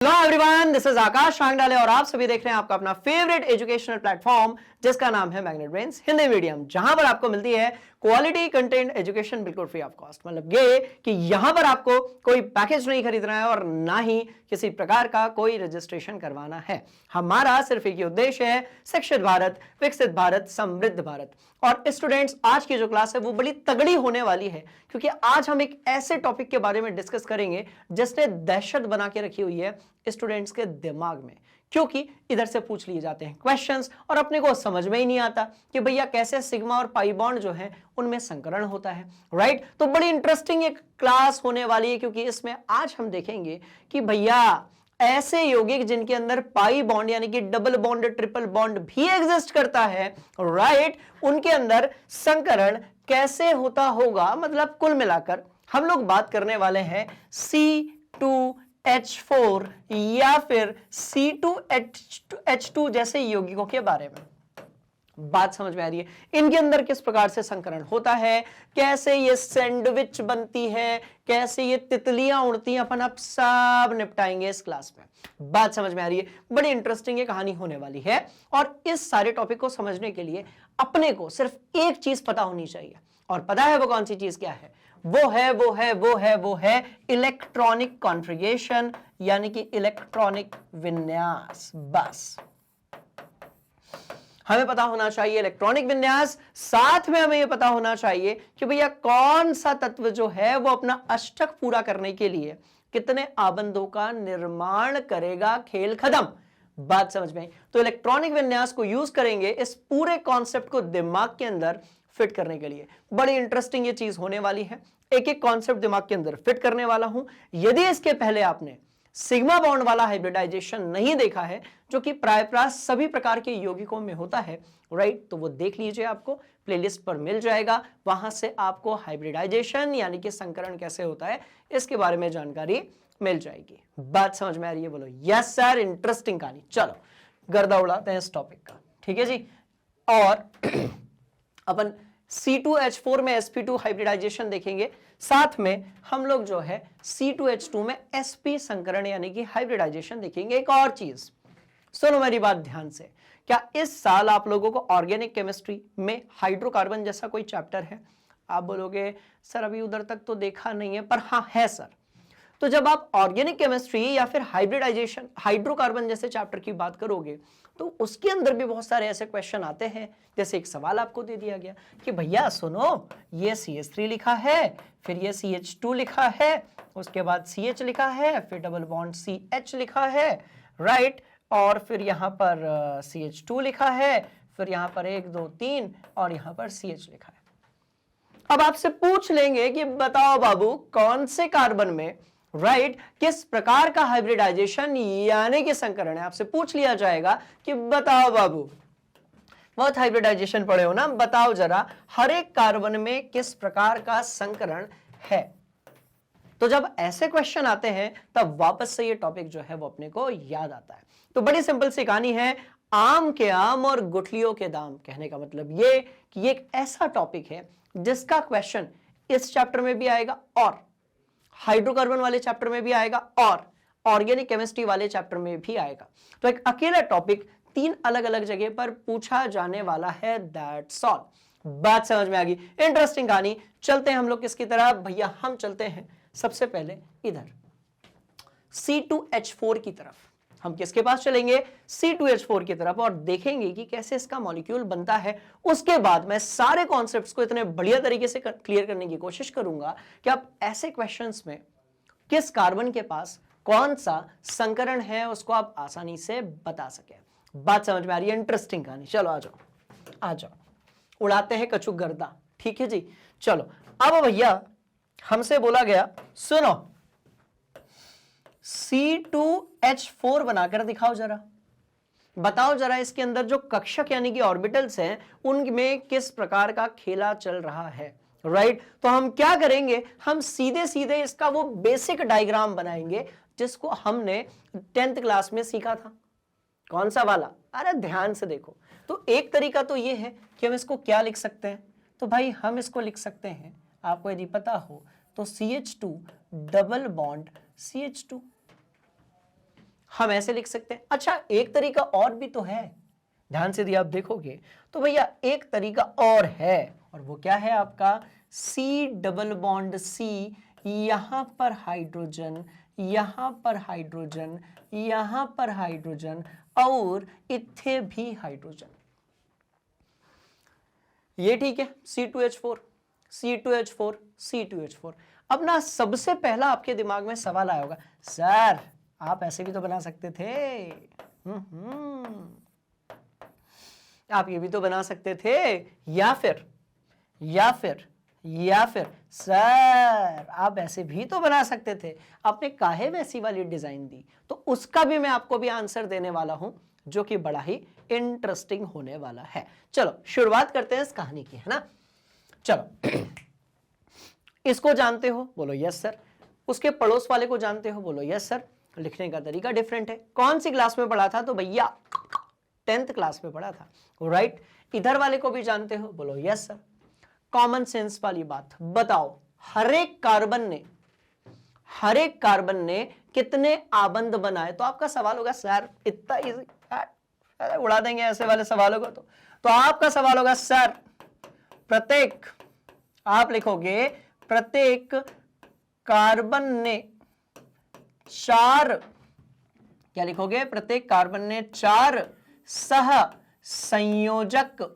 Hello everyone, this is आकाश रांगडाले और आप सभी देख रहे हैं आपका अपना फेवरेट एजुकेशनल प्लेटफॉर्म जिसका नाम है मैग्नेट ब्रेन्स हिंदी मीडियम, जहां पर आपको मिलती है क्वालिटी कंटेंट एजुकेशन बिल्कुल फ्री ऑफ कॉस्ट। मतलब ये कि यहां पर आपको कोई पैकेज नहीं खरीदना है और ना ही किसी प्रकार का कोई रजिस्ट्रेशन करवाना है। हमारा सिर्फ एक ही उद्देश्य है, शिक्षित भारत, विकसित भारत, समृद्ध भारत। और स्टूडेंट्स, आज की जो क्लास है वो बड़ी तगड़ी होने वाली है, क्योंकि आज हम एक ऐसे टॉपिक के बारे में डिस्कस करेंगे जिसने दहशत बना के रखी हुई है स्टूडेंट्स के दिमाग में। क्योंकि इधर से पूछ लिए जाते हैं क्वेश्चंस और अपने को समझ में ही नहीं आता कि भैया कैसे सिग्मा और पाई बॉन्ड जो है उनमें संकरण होता है, राइट। तो बड़ी इंटरेस्टिंग एक क्लास होने वाली है, क्योंकि इसमें आज हम देखेंगे कि भैया ऐसे यौगिक जिनके अंदर पाई बॉन्ड यानी कि डबल बॉन्ड, ट्रिपल बॉन्ड भी एग्जिस्ट करता है, राइट, उनके अंदर संकरण कैसे होता होगा। मतलब कुल मिलाकर हम लोग बात करने वाले हैं C2H4 या फिर C2H2 जैसे यौगिकों के बारे में। बात समझ में आ रही है? इनके अंदर किस प्रकार से संकरण होता है, कैसे ये सैंडविच बनती है, कैसे ये तितलियां उड़ती हैं, अपन अब सब निपटाएंगे इस क्लास में। बात समझ में आ रही है? बड़ी इंटरेस्टिंग ये कहानी होने वाली है। और इस सारे टॉपिक को समझने के लिए अपने को सिर्फ एक चीज पता होनी चाहिए, और पता है वो कौन सी चीज क्या है? वो है इलेक्ट्रॉनिक कॉन्फ़िगरेशन यानी कि इलेक्ट्रॉनिक विन्यास। बस हमें पता होना चाहिए इलेक्ट्रॉनिक विन्यास, साथ में हमें यह पता होना चाहिए कि भैया कौन सा तत्व जो है वो अपना अष्टक पूरा करने के लिए कितने आबंधों का निर्माण करेगा, खेल खत्म। बात समझ में? तो इलेक्ट्रॉनिक विन्यास को यूज करेंगे इस पूरे कॉन्सेप्ट को दिमाग के अंदर फिट करने के लिए। बड़ी इंटरेस्टिंग ये चीज होने वाली है, एक एक कॉन्सेप्ट दिमाग के अंदर फिट करने वाला हूं। यदि इसके पहले आपने सिग्मा बॉन्ड वाला हाइब्रिडाइजेशन नहीं देखा है, जो कि प्रायः सभी प्रकार के यौगिकों में होता है, राइट, तो वो देख लीजिए, आपको प्लेलिस्ट पर मिल जाएगा। वहां से आपको हाइब्रिडाइजेशन यानी कि संकरण कैसे होता है इसके बारे में जानकारी मिल जाएगी। बात समझ में आ रही है? बोलो यस सर। इंटरेस्टिंग कहानी। चलो गर्दा उड़ाते हैं इस टॉपिक का, ठीक है जी। और अपन C2H4 में sp2 हाइब्रिडाइजेशन देखेंगे, साथ में हम लोग जो है C2H2 में sp संकरण यानी कि हाइब्रिडाइजेशन देखेंगे। एक और चीज सुनो मेरी बात ध्यान से, क्या इस साल आप लोगों को ऑर्गेनिक केमिस्ट्री में हाइड्रोकार्बन जैसा कोई चैप्टर है? आप बोलोगे सर अभी उधर तक तो देखा नहीं है, पर हाँ है सर। तो जब आप ऑर्गेनिक केमिस्ट्री या फिर हाइब्रिडाइजेशन, हाइड्रोकार्बन जैसे चैप्टर की बात करोगे, तो उसके अंदर भी बहुत सारे ऐसे क्वेश्चन आते हैं। जैसे एक सवाल आपको दे दिया गया कि भैया सुनो, ये CH3 लिखा है, फिर ये CH2 लिखा है, उसके बाद CH लिखा है, फिर डबल बॉन्ड CH लिखा है, राइट, और फिर यहां पर CH2 लिखा है, फिर यहां पर 1 2 3 और यहां पर CH लिखा है। अब आपसे पूछ लेंगे कि बताओ बाबू कौन से कार्बन में, राइट, किस प्रकार का हाइब्रिडाइजेशन यानी कि संकरण है। आपसे पूछ लिया जाएगा कि बताओ बाबू, बहुत हाइब्रिडाइजेशन पढ़े हो ना, बताओ जरा हर एक कार्बन में किस प्रकार का संकरण है। तो जब ऐसे क्वेश्चन आते हैं तब वापस से ये टॉपिक जो है वो अपने को याद आता है। तो बड़ी सिंपल सी कहानी है, आम के आम और गुठलियों के दाम। कहने का मतलब ये कि ये एक ऐसा टॉपिक है जिसका क्वेश्चन इस चैप्टर में भी आएगा और हाइड्रोकार्बन वाले चैप्टर में भी आएगा और ऑर्गेनिक केमिस्ट्री वाले चैप्टर में भी आएगा। तो एक अकेला टॉपिक 3 अलग अलग जगह पर पूछा जाने वाला है, दैट्स ऑल। बात समझ में आ गई? इंटरेस्टिंग कहानी। चलते हैं हम लोग किसकी तरफ? भैया हम चलते हैं सबसे पहले इधर C2H4 की तरफ। हम किसके पास चलेंगे? C2H4 की तरफ, और देखेंगे कि कैसे इसका मॉलिक्यूल बनता है। उसके बाद मैं सारे कॉन्सेप्ट्स को इतने बढ़िया तरीके से क्लियर करने की कोशिश करूंगा कि आप ऐसे क्वेश्चंस में किस कार्बन के पास कौन सा संकरण है उसको आप आसानी से बता सके। बात समझ में आ रही है? इंटरेस्टिंग कहानी। चलो आ जाओ आ जाओ, उड़ाते हैं कछु गर्दा, ठीक है जी। चलो अब भैया हमसे बोला गया, सुनो C2H4 बनाकर दिखाओ जरा, बताओ जरा इसके अंदर जो कक्षक यानी कि ऑर्बिटल्स हैं उनमें किस प्रकार का खेला चल रहा है, राइट। तो हम क्या करेंगे, हम सीधे सीधे इसका वो बेसिक डायग्राम बनाएंगे जिसको हमने 10th क्लास में सीखा था। कौन सा वाला? अरे ध्यान से देखो। तो एक तरीका तो ये है कि हम इसको क्या लिख सकते हैं, तो भाई हम इसको लिख सकते हैं, आपको यदि पता हो तो CH2 डबल बॉन्ड CH2, हम ऐसे लिख सकते हैं। अच्छा, एक तरीका और भी तो है, ध्यान से यदि आप देखोगे तो भैया एक तरीका और है, और वो क्या है आपका C डबल बॉन्ड C, यहां पर हाइड्रोजन, यहां पर हाइड्रोजन, यहां पर हाइड्रोजन और इत्थे भी हाइड्रोजन। ये ठीक है, C2H4 C2H4 C2H4। अब ना सबसे पहला आपके दिमाग में सवाल आया होगा, सर आप ऐसे भी तो बना सकते थे, आप ये भी तो बना सकते थे, या फिर सर आप ऐसे भी तो बना सकते थे, आपने काहे वैसी वाली डिजाइन दी। तो उसका भी मैं आपको भी आंसर देने वाला हूं, जो कि बड़ा ही इंटरेस्टिंग होने वाला है। चलो शुरुआत करते हैं इस कहानी की, है ना। चलो इसको जानते हो, बोलो यस सर। उसके पड़ोस वाले को जानते हो, बोलो यस सर। लिखने का तरीका डिफरेंट है। कौन सी क्लास में पढ़ा था, तो भैया 10th क्लास में पढ़ा था, राइट। इधर वाले को भी जानते हो, बोलो यस सर। कॉमन सेंस वाली बात बताओ, हर एक कार्बन ने कितने आबंध बनाए। तो आपका सवाल होगा सर इतना इजी, उड़ा देंगे ऐसे वाले सवालों को। तो आपका सवाल होगा सर प्रत्येक, आप लिखोगे प्रत्येक कार्बन ने 4, क्या लिखोगे, प्रत्येक कार्बन ने 4 सह संयोजक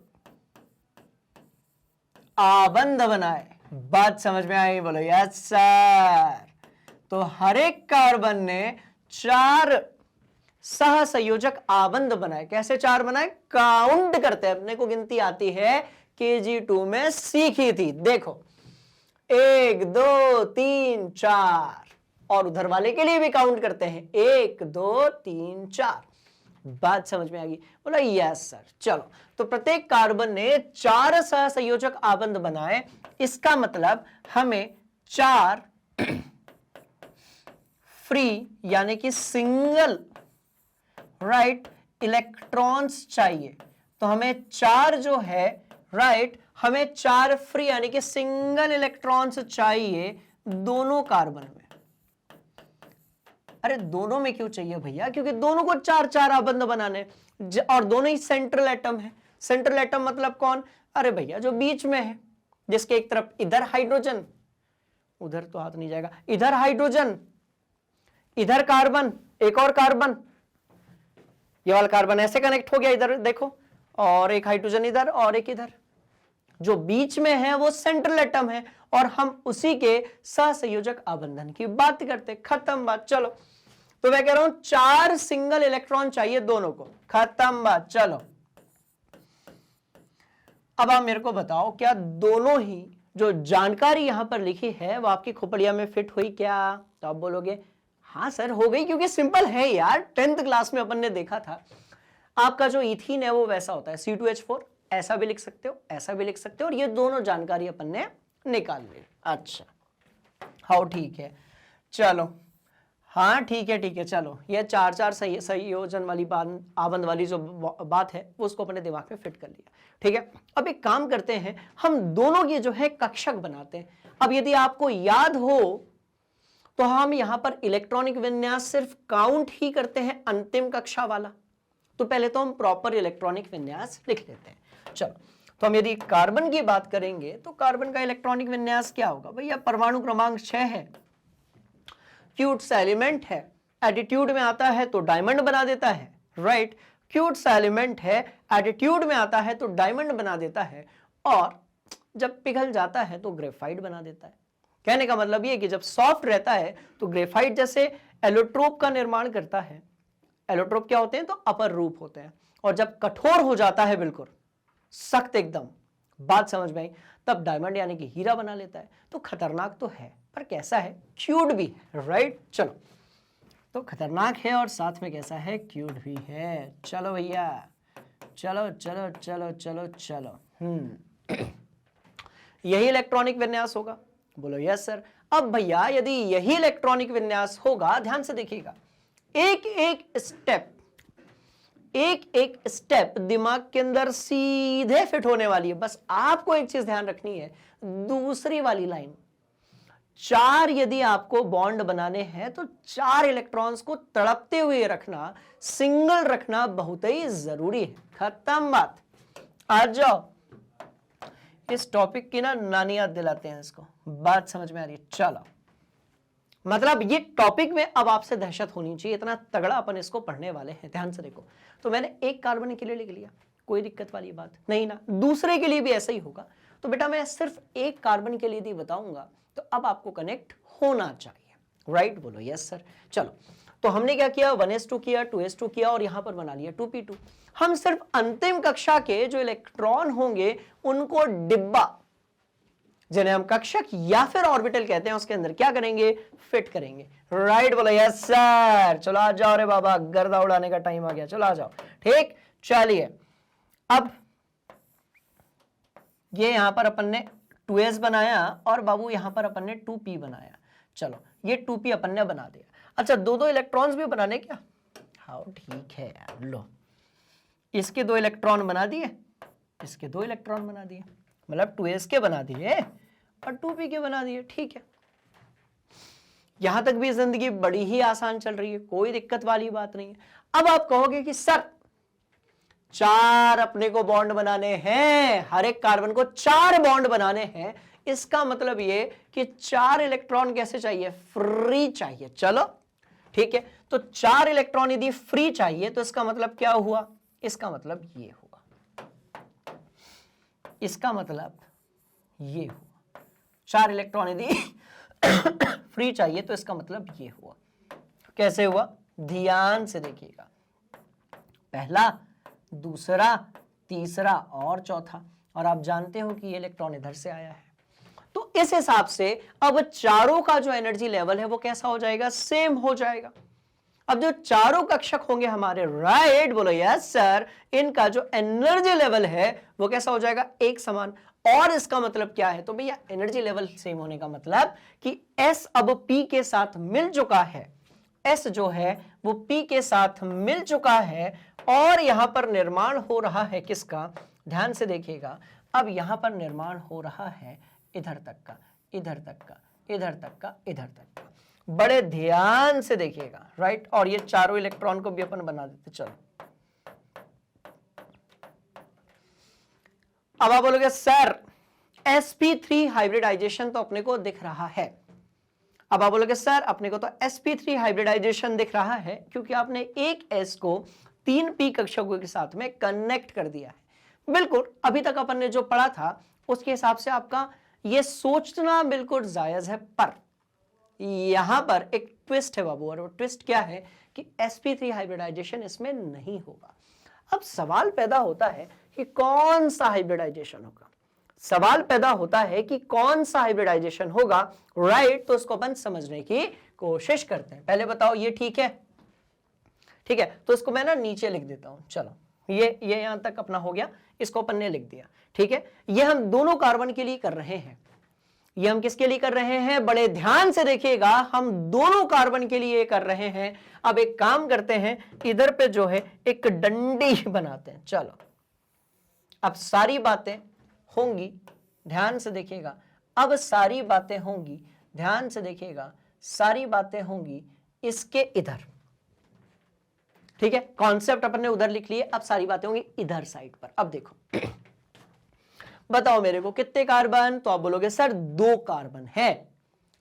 आबंध बनाए। बात समझ में आई, बोलो यस सर। तो हर एक कार्बन ने 4 सह संयोजक आबंध बनाए। कैसे 4 बनाए, काउंट करते हैं, अपने को गिनती आती है, KG2 में सीखी थी। देखो 1 2 3 4, और उधर वाले के लिए भी काउंट करते हैं, 1 2 3 4। बात समझ में आ गई, बोला यस सर। चलो, तो प्रत्येक कार्बन ने 4 सहसंयोजक आबंध बनाए। इसका मतलब हमें 4 फ्री यानी कि सिंगल, राइट, इलेक्ट्रॉन्स चाहिए। तो हमें 4 जो है, राइट, हमें 4 फ्री यानी कि सिंगल इलेक्ट्रॉन्स चाहिए दोनों कार्बन में। अरे दोनों में क्यों चाहिए भैया, क्योंकि दोनों को 4 आबंध बनाने, और दोनों ही सेंट्रल एटम है। सेंट्रल एटम मतलब कौन, अरे भैया जो बीच में है, जिसके एक तरफ इधर हाइड्रोजन, उधर तो हाथ नहीं जाएगा, इधर हाइड्रोजन, इधर कार्बन, एक और कार्बन, ये वाला कार्बन ऐसे कनेक्ट हो गया, इधर देखो, और एक हाइड्रोजन इधर और एक इधर। जो बीच में है वो सेंट्रल एटम है, और हम उसी के सहसंयोजक आबंधन की बात करते। खत्म बात। चलो, तो मैं कह रहा हूं 4 सिंगल इलेक्ट्रॉन चाहिए दोनों को। खत्म बात। चलो, अब आप मेरे को बताओ, क्या दोनों ही जो जानकारी यहां पर लिखी है वो आपकी खोपड़िया में फिट हुई क्या? तो आप बोलोगे हाँ सर हो गई, क्योंकि सिंपल है यार, 10th क्लास में अपन ने देखा था। आपका जो इथीन है वो वैसा होता है, C2H4, ऐसा भी लिख सकते हो, ऐसा भी लिख सकते हो, और ये दोनों जानकारी अपन ने निकाल ली। अच्छा, हाँ ठीक है, चलो, हाँ ठीक है, चलो, ये 4 संयोजन वाली बात, आबंध वाली जो बात है वो उसको अपने दिमाग में फिट कर लिया। ठीक है, अब एक काम करते हैं, हम दोनों की जो है कक्षक बनाते हैं। अब यदि आपको याद हो तो हम यहां पर इलेक्ट्रॉनिक विन्यास सिर्फ काउंट ही करते हैं, अंतिम कक्षा वाला। तो पहले तो हम प्रॉपर इलेक्ट्रॉनिक विन्यास लिख लेते हैं। चलो, तो हम यदि कार्बन की बात करेंगे तो कार्बन का इलेक्ट्रॉनिक विन्यास क्या होगा भैया? परमाणु क्रमांक 6 है, क्यूट सा एलिमेंट है, एटीट्यूड में आता है तो डायमंड बना देता है, राइट। क्यूट सा एलिमेंट है, एटीट्यूड में आता है तो डायमंड बना देता है, और जब पिघल जाता है तो ग्रेफाइट बना देता है। कहने का मतलब ये कि जब सॉफ्ट रहता है तो ग्रेफाइट जैसे एलोट्रोप का निर्माण करता है। एलोट्रोप क्या होते हैं? तो अपर रूप होते हैं। और जब कठोर हो जाता है, बिल्कुल सख्त एकदम, बात समझ में आई, तब डायमंड यानी कि हीरा बना लेता है। तो खतरनाक तो है, पर कैसा है? क्यूट भी है, राइट। चलो, तो खतरनाक है और साथ में कैसा है? क्यूट भी है। चलो भैया, चलो चलो चलो चलो चलो, यही इलेक्ट्रॉनिक विन्यास होगा? बोलो यस सर। अब भैया यदि यही इलेक्ट्रॉनिक विन्यास होगा, ध्यान से देखिएगा, एक एक स्टेप दिमाग के अंदर सीधे फिट होने वाली है। बस आपको एक चीज ध्यान रखनी है, दूसरी वाली लाइन 4 यदि आपको बॉन्ड बनाने हैं तो 4 इलेक्ट्रॉन्स को तड़पते हुए रखना, सिंगल रखना बहुत ही जरूरी है। खत्म बात। आ जाओ, इस टॉपिक की ना नानी याद दिलाते हैं इसको। बात समझ में आ रही है? चलो, मतलब ये टॉपिक में अब आपसे दहशत होनी चाहिए, इतना तगड़ा अपन इसको पढ़ने वाले हैं। ध्यान से देखो, तो मैंने एक कार्बन के लिए लिख लिया, कोई दिक्कत वाली बात नहीं ना। दूसरे के लिए भी ऐसा ही होगा। तो बेटा मैं सिर्फ एक कार्बन के लिए भी बताऊंगा, तो अब आपको कनेक्ट होना चाहिए। राइट बोलो यस सर। चलो, तो हमने क्या किया, 1s2 किया, 2s2 किया और यहां पर बना लिया 2p2। हम सिर्फ अंतिम कक्षा के जो इलेक्ट्रॉन होंगे उनको डिब्बा, जिन्हें हम कक्षक या फिर ऑर्बिटल कहते हैं, उसके अंदर क्या करेंगे, फिट करेंगे। राइट बोलो यस सर। चलो आ जाओ रे बाबा, गर्दा उड़ाने का टाइम आ गया, चलो आ जाओ। ठीक, चलिए अब ये यहां पर अपन ने 2s बनाया और बाबू यहां पर अपन ने 2p बनाया। चलो ये 2p अपन ने बना दिया। अच्छा, दो इलेक्ट्रॉन्स भी बनाने क्या? हाँ ठीक है यार, लो इसके 2 इलेक्ट्रॉन बना दिए, इसके 2 इलेक्ट्रॉन बना दिए, मतलब 2s के बना दिए और 2p के बना दिए। ठीक है, यहां तक भी जिंदगी बड़ी ही आसान चल रही है, कोई दिक्कत वाली बात नहीं है। अब आप कहोगे कि सर 4 अपने को बॉन्ड बनाने हैं, हर एक कार्बन को 4 बॉन्ड बनाने हैं, इसका मतलब ये कि 4 इलेक्ट्रॉन कैसे चाहिए, फ्री चाहिए। चलो ठीक है, तो 4 इलेक्ट्रॉन यदि फ्री चाहिए तो इसका मतलब क्या हुआ, इसका मतलब ये हुआ, इसका मतलब ये हुआ। 4 इलेक्ट्रॉन यदि फ्री चाहिए तो इसका मतलब ये हुआ। कैसे हुआ, ध्यान से देखिएगा, पहला, दूसरा, तीसरा और चौथा, और आप जानते हो कि ये इलेक्ट्रॉन इधर से आया है। तो इस हिसाब से अब चारों का जो एनर्जी लेवल है वो कैसा हो जाएगा, सेम हो जाएगा। अब जो चारों कक्षक होंगे हमारे, राइट बोलो यस सर, इनका जो एनर्जी लेवल है वो कैसा हो जाएगा, एक समान। और इसका मतलब क्या है, तो भैया एनर्जी लेवल सेम होने का मतलब कि S अब P के साथ मिल चुका है, S जो है वो P के साथ मिल चुका है, और यहां पर निर्माण हो रहा है किसका, ध्यान से देखिएगा, अब यहां पर निर्माण हो रहा है इधर तक का, इधर तक का, इधर तक का, इधर तक का। बड़े ध्यान से देखिएगा, राइट। और ये चारों इलेक्ट्रॉन को भी अपन बना देते। चलो अब आप बोलोगे सर sp3 हाइब्रिडाइजेशन तो अपने को दिख रहा है। अब आप बोलोगे सर अपने को तो sp3 हाइब्रिडाइजेशन दिख रहा है क्योंकि आपने एक s को 3p कक्षकों के साथ में कनेक्ट कर दिया है। बिल्कुल, अभी तक अपन ने जो पढ़ा था उसके हिसाब से आपका ये सोचना बिल्कुल जायज है, पर यहां पर एक ट्विस्ट है बाबू, और वो ट्विस्ट क्या है कि sp3 हाइब्रिडाइजेशन इसमें नहीं होगा। अब सवाल पैदा होता है कि कौन सा हाइब्रिडाइजेशन होगा, सवाल पैदा होता है कि कौन सा हाइब्रिडाइजेशन होगा, राइट। तो उसको अपन समझने की कोशिश करते हैं। पहले बताओ ये ठीक है, ठीक है, तो इसको मैं ना नीचे लिख देता हूं। चलो ये यहां तक अपना हो गया, इसको अपन ने लिख दिया। ठीक है, ये हम दोनों कार्बन के लिए कर रहे हैं। ये हम किसके लिए कर रहे हैं, बड़े ध्यान से देखिएगा, हम दोनों कार्बन के लिए कर रहे हैं। अब एक काम करते हैं, इधर पे जो है एक डंडी बनाते हैं। चलो अब सारी बातें होंगी, ध्यान से देखिएगा, अब सारी बातें होंगी, ध्यान से देखिएगा, सारी बातें होंगी इसके इधर। ठीक है, कॉन्सेप्ट अपन ने उधर लिख लिए, अब सारी बातें होंगी इधर साइड पर। अब देखो बताओ मेरे को कितने कार्बन, तो आप बोलोगे सर 2 कार्बन है।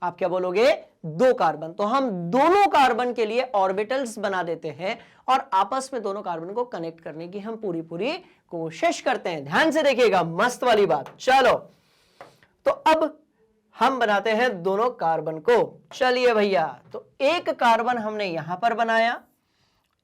आप क्या बोलोगे, 2 कार्बन। तो हम दोनों कार्बन के लिए ऑर्बिटल्स बना देते हैं और आपस में दोनों कार्बन को कनेक्ट करने की हम पूरी पूरी कोशिश करते हैं। ध्यान से देखिएगा, मस्त वाली बात। चलो तो अब हम बनाते हैं दोनों कार्बन को। चलिए भैया, तो एक कार्बन हमने यहां पर बनाया,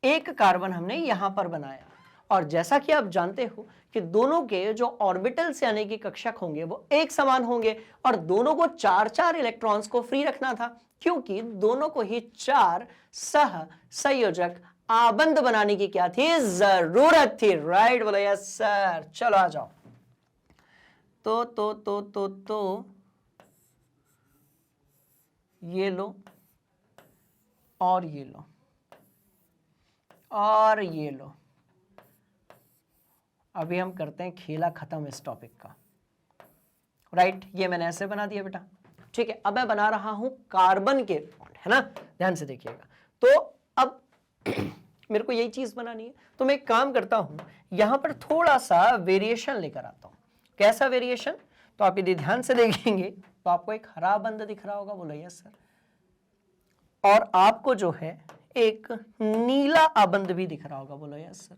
एक कार्बन हमने यहां पर बनाया, और जैसा कि आप जानते हो कि दोनों के जो ऑर्बिटल्स यानी कि कक्षक होंगे वो एक समान होंगे, और दोनों को 4-4 इलेक्ट्रॉन्स को फ्री रखना था क्योंकि दोनों को ही 4 सह संयोजक आबंध बनाने की क्या थी, जरूरत थी। राइट बोलो यस सर। चलो आ जाओ। तो ये लो और ये लो और ये लो। अभी हम करते हैं खेला खत्म इस टॉपिक का। राइट, ये मैंने ऐसे बना दिया बेटा। ठीक है, अब मैं बना रहा हूं कार्बन के बॉन्ड, है ना, ध्यान से देखिएगा। तो अब मेरे को यही चीज बनानी है, तो मैं एक काम करता हूं, यहां पर थोड़ा सा वेरिएशन लेकर आता हूं। कैसा वेरिएशन? तो आप यदि ध्यान से देखेंगे तो आपको एक हरा बंद दिख रहा होगा, बोलो यस सर, और आपको जो है एक नीला आबंद भी दिख रहा होगा, बोलो यस सर।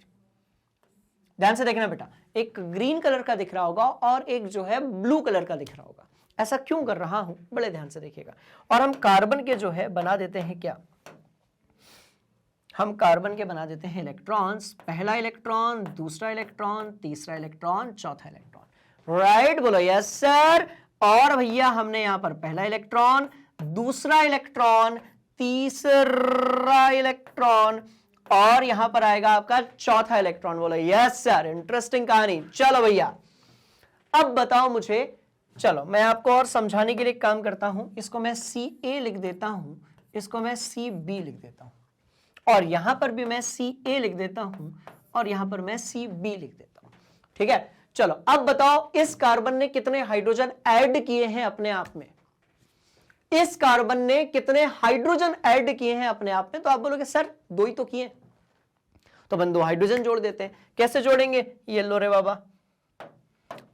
ध्यान से देखना बेटा, एक ग्रीन कलर का दिख रहा होगा और एक जो है ब्लू कलर का दिख रहा होगा। ऐसा क्यों कर रहा हूं, बड़े ध्यान से देखिएगा। और हम कार्बन के जो है बना देते हैं क्या, हम कार्बन के बना देते हैं इलेक्ट्रॉन्स, पहला इलेक्ट्रॉन, दूसरा इलेक्ट्रॉन, तीसरा इलेक्ट्रॉन, चौथा इलेक्ट्रॉन, राइट, बोलो यस सर। और भैया हमने यहां पर पहला इलेक्ट्रॉन, दूसरा इलेक्ट्रॉन, तीसरा इलेक्ट्रॉन और यहां पर आएगा आपका चौथा इलेक्ट्रॉन, बोलो यस सर। इंटरेस्टिंग कहानी। चलो भैया अब बताओ मुझे, चलो मैं आपको और समझाने के लिए काम करता हूं, इसको मैं CA लिख देता हूं, इसको मैं CB लिख देता हूं, और यहां पर भी मैं CA लिख देता हूं और यहां पर मैं CB लिख देता हूं, ठीक है। चलो अब बताओ इस कार्बन ने कितने हाइड्रोजन ऐड किए हैं अपने आप में, इस कार्बन ने कितने हाइड्रोजन ऐड किए हैं अपने आप में? तो आप बोलोगे सर 2 ही तो किए, तो अपन 2 हाइड्रोजन जोड़ देते हैं। कैसे जोड़ेंगे? ये लो रे बाबा,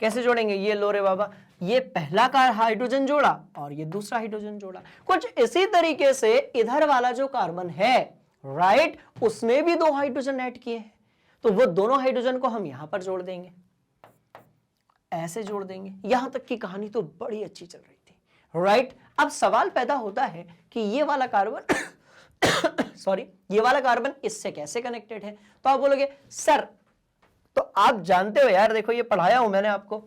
कैसे जोड़ेंगे? ये लो रे बाबा, ये पहला का हाइड्रोजन जोड़ा और ये दूसरा हाइड्रोजन जोड़ा। कुछ इसी तरीके से इधर वाला जो कार्बन है, राइट, उसने भी 2 हाइड्रोजन ऐड किए हैं, तो वो दोनों हाइड्रोजन को हम यहां पर जोड़ देंगे, ऐसे जोड़ देंगे। यहां तक की कहानी तो बड़ी अच्छी चल रही थी, राइट। अब सवाल पैदा होता है कि ये वाला कार्बन सॉरी, ये वाला कार्बन इससे कैसे कनेक्टेड है? तो आप बोलोगे सर, तो आप जानते हो यार, देखो ये पढ़ाया हूं मैंने आपको,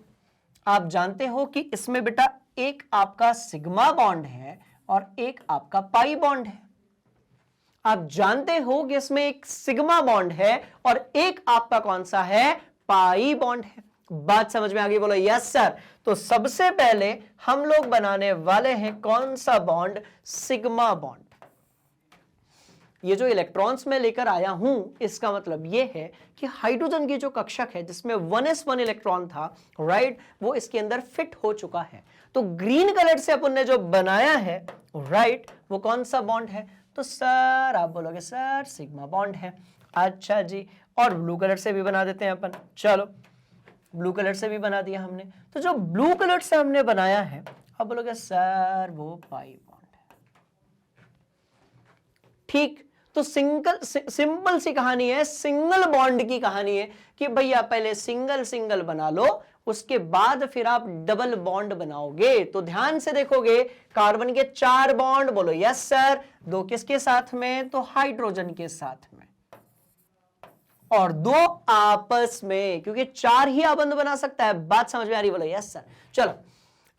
आप जानते हो कि इसमें बेटा एक आपका सिग्मा बॉन्ड है और एक आपका पाई बॉन्ड है। आप जानते हो कि इसमें एक सिग्मा बॉन्ड है और एक आपका कौन सा है? पाई बॉन्ड है। बात समझ में आ गई? बोलो यस सर। तो सबसे पहले हम लोग बनाने वाले हैं कौन सा बॉन्ड? Sigma bond. ये जो इलेक्ट्रॉन्स में लेकर आया हूं, इसका मतलब यह है कि हाइड्रोजन की जो कक्षक है जिसमें 1s1 इलेक्ट्रॉन था, राइट, वो इसके अंदर फिट हो चुका है। तो ग्रीन कलर से अपन ने जो बनाया है, राइट, वो कौन सा बॉन्ड है? तो सर आप बोलोगे सर सिग्मा बॉन्ड है। अच्छा जी, और ब्लू कलर से भी बना देते हैं अपन। चलो ब्लू कलर से भी बना दिया हमने। तो जो ब्लू कलर से हमने बनाया है, आप बोलोगे सर वो पाई बॉन्ड है। ठीक, तो सिंपल सी कहानी है, सिंगल बॉन्ड की कहानी है कि भैया पहले सिंगल सिंगल बना लो, उसके बाद फिर आप डबल बॉन्ड बनाओगे। तो ध्यान से देखोगे, कार्बन के 4 बॉन्ड, बोलो यस सर, 2 किसके साथ में? तो हाइड्रोजन के साथ में, और 2 आपस में, क्योंकि 4 ही आबंध बना सकता है। बात समझ में आ रही? बोलो यस सर। चलो,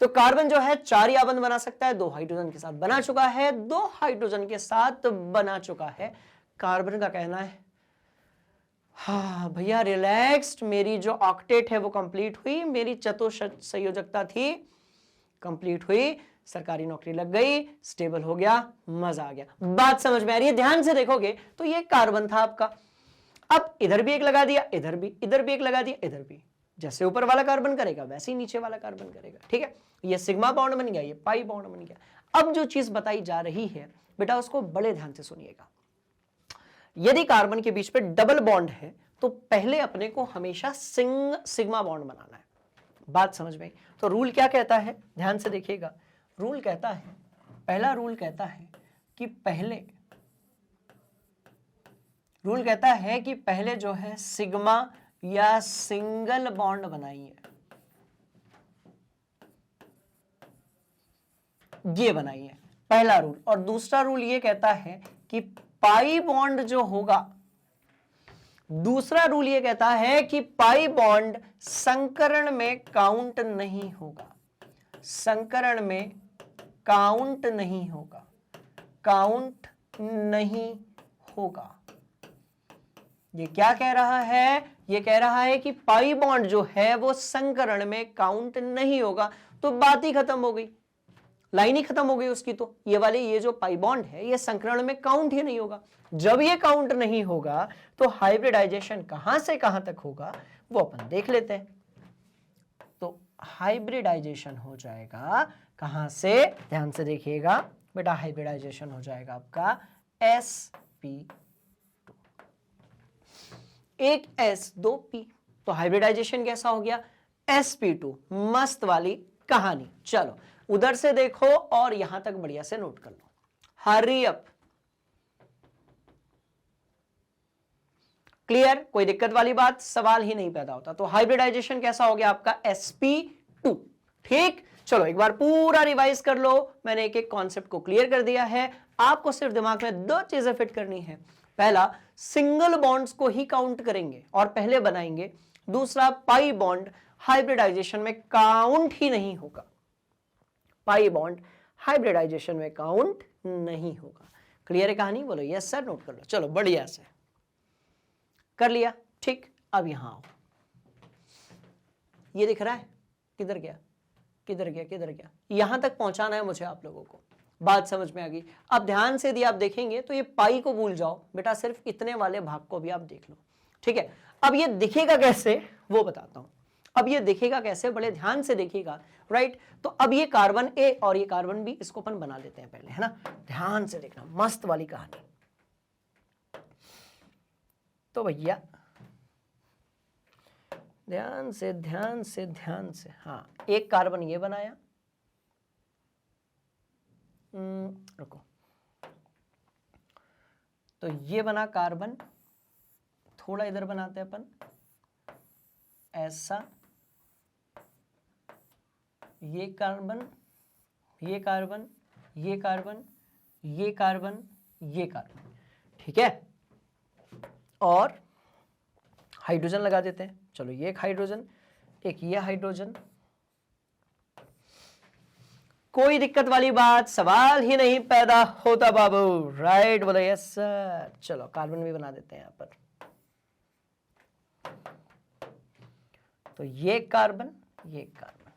तो कार्बन जो है 4 ही आबंध बना सकता है, 2 हाइड्रोजन के साथ बना चुका है, 2 हाइड्रोजन के साथ बना चुका है। कार्बन का कहना है हाँ भैया रिलैक्स्ड, मेरी जो ऑक्टेट है वो कंप्लीट हुई, मेरी चतुसंयोजकता थी कंप्लीट हुई, सरकारी नौकरी लग गई, स्टेबल हो गया, मजा आ गया। बात समझ में आ रही है? ध्यान से देखोगे तो ये कार्बन था आपका। अब इधर भी एक लगा दिया, इधर भी एक लगा दिया, इधर भी। जैसे ऊपर वाला कार्बन करेगा वैसे ही नीचे वाला कार्बन करेगा, ठीक है। ये सिग्मा बॉन्ड बन गया, ये पाई बॉन्ड बन गया। अब जो चीज बताई जा रही है बेटा, उसको बड़े ध्यान से सुनिएगा। यदि कार्बन के बीच पे डबल बॉन्ड है तो पहले अपने को हमेशा सिग्मा बॉन्ड बनाना है। बात समझ में? तो रूल क्या कहता है? ध्यान से देखिएगा। रूल कहता है, पहला रूल कहता है कि पहले जो है सिग्मा या सिंगल बॉन्ड बनाइए, ये बनाइए, पहला रूल। और दूसरा रूल ये कहता है कि पाई बॉन्ड जो होगा, दूसरा रूल ये कहता है कि पाई बॉन्ड संकरण में काउंट नहीं होगा, संकरण में काउंट नहीं होगा, काउंट नहीं होगा। ये क्या कह रहा है? ये कह रहा है कि पाई बॉन्ड जो है वो संकरण में काउंट नहीं होगा। तो बात ही खत्म हो गई, लाइन ही खत्म हो गई उसकी। तो ये वाले, ये जो पाई बॉन्ड है ये संकरण में काउंट ही नहीं होगा। जब ये काउंट नहीं होगा तो हाइब्रिडाइजेशन कहां से कहां तक होगा वो अपन देख लेते हैं। तो हाइब्रिडाइजेशन हो जाएगा कहां से, ध्यान से देखिएगा बेटा, हाइब्रिडाइजेशन हो जाएगा आपका sp2, एक s 2 p, तो हाइब्रिडाइजेशन कैसा हो गया, sp2। मस्त वाली कहानी। चलो उधर से देखो और यहां तक बढ़िया से नोट कर लो, हरी अप, क्लियर, कोई दिक्कत वाली बात, सवाल ही नहीं पैदा होता। तो हाइब्रिडाइजेशन कैसा हो गया आपका sp2, ठीक। चलो एक बार पूरा रिवाइज कर लो, मैंने एक एक कॉन्सेप्ट को क्लियर कर दिया है। आपको सिर्फ दिमाग में दो चीजें फिट करनी है, पहला सिंगल बॉन्ड्स को ही काउंट करेंगे और पहले बनाएंगे, दूसरा पाई बॉन्ड हाइब्रिडाइजेशन में काउंट ही नहीं होगा, पाई बॉन्ड हाइब्रिडाइजेशन में काउंट नहीं होगा। क्लियर है कहानी, बोलो यस सर, नोट कर लो। चलो बढ़िया से कर लिया, ठीक। अब यहां आओ, ये दिख रहा है, किधर गया किधर गया किधर गया, यहां तक पहुंचाना है मुझे आप लोगों को, बात समझ में आ गई। अब ध्यान से यदि आप देखेंगे तो ये पाई को भूल जाओ बेटा, सिर्फ इतने वाले भाग को भी आप देख लो, ठीक है। अब ये दिखेगा कैसे वो बताता हूं, अब ये दिखेगा कैसे, बड़े ध्यान से देखिएगा, राइट। तो अब ये कार्बन ए और ये कार्बन बी, इसको अपन बना लेते हैं पहले, है ना, ध्यान से देखना, मस्त वाली कहानी। तो भैया ध्यान से ध्यान से ध्यान से, हाँ, एक कार्बन ये बनाया, रुको, तो ये बना कार्बन, थोड़ा इधर बनाते हैं अपन, ऐसा, ये कार्बन ये कार्बन ये कार्बन ये कार्बन ये कार्बन, ठीक है। और हाइड्रोजन लगा देते हैं, चलो ये एक हाइड्रोजन, एक ये हाइड्रोजन, कोई दिक्कत वाली बात, सवाल ही नहीं पैदा होता बाबू, राइट, बोलो यस सर। चलो कार्बन भी बना देते हैं यहां पर, तो ये कार्बन ये कार्बन,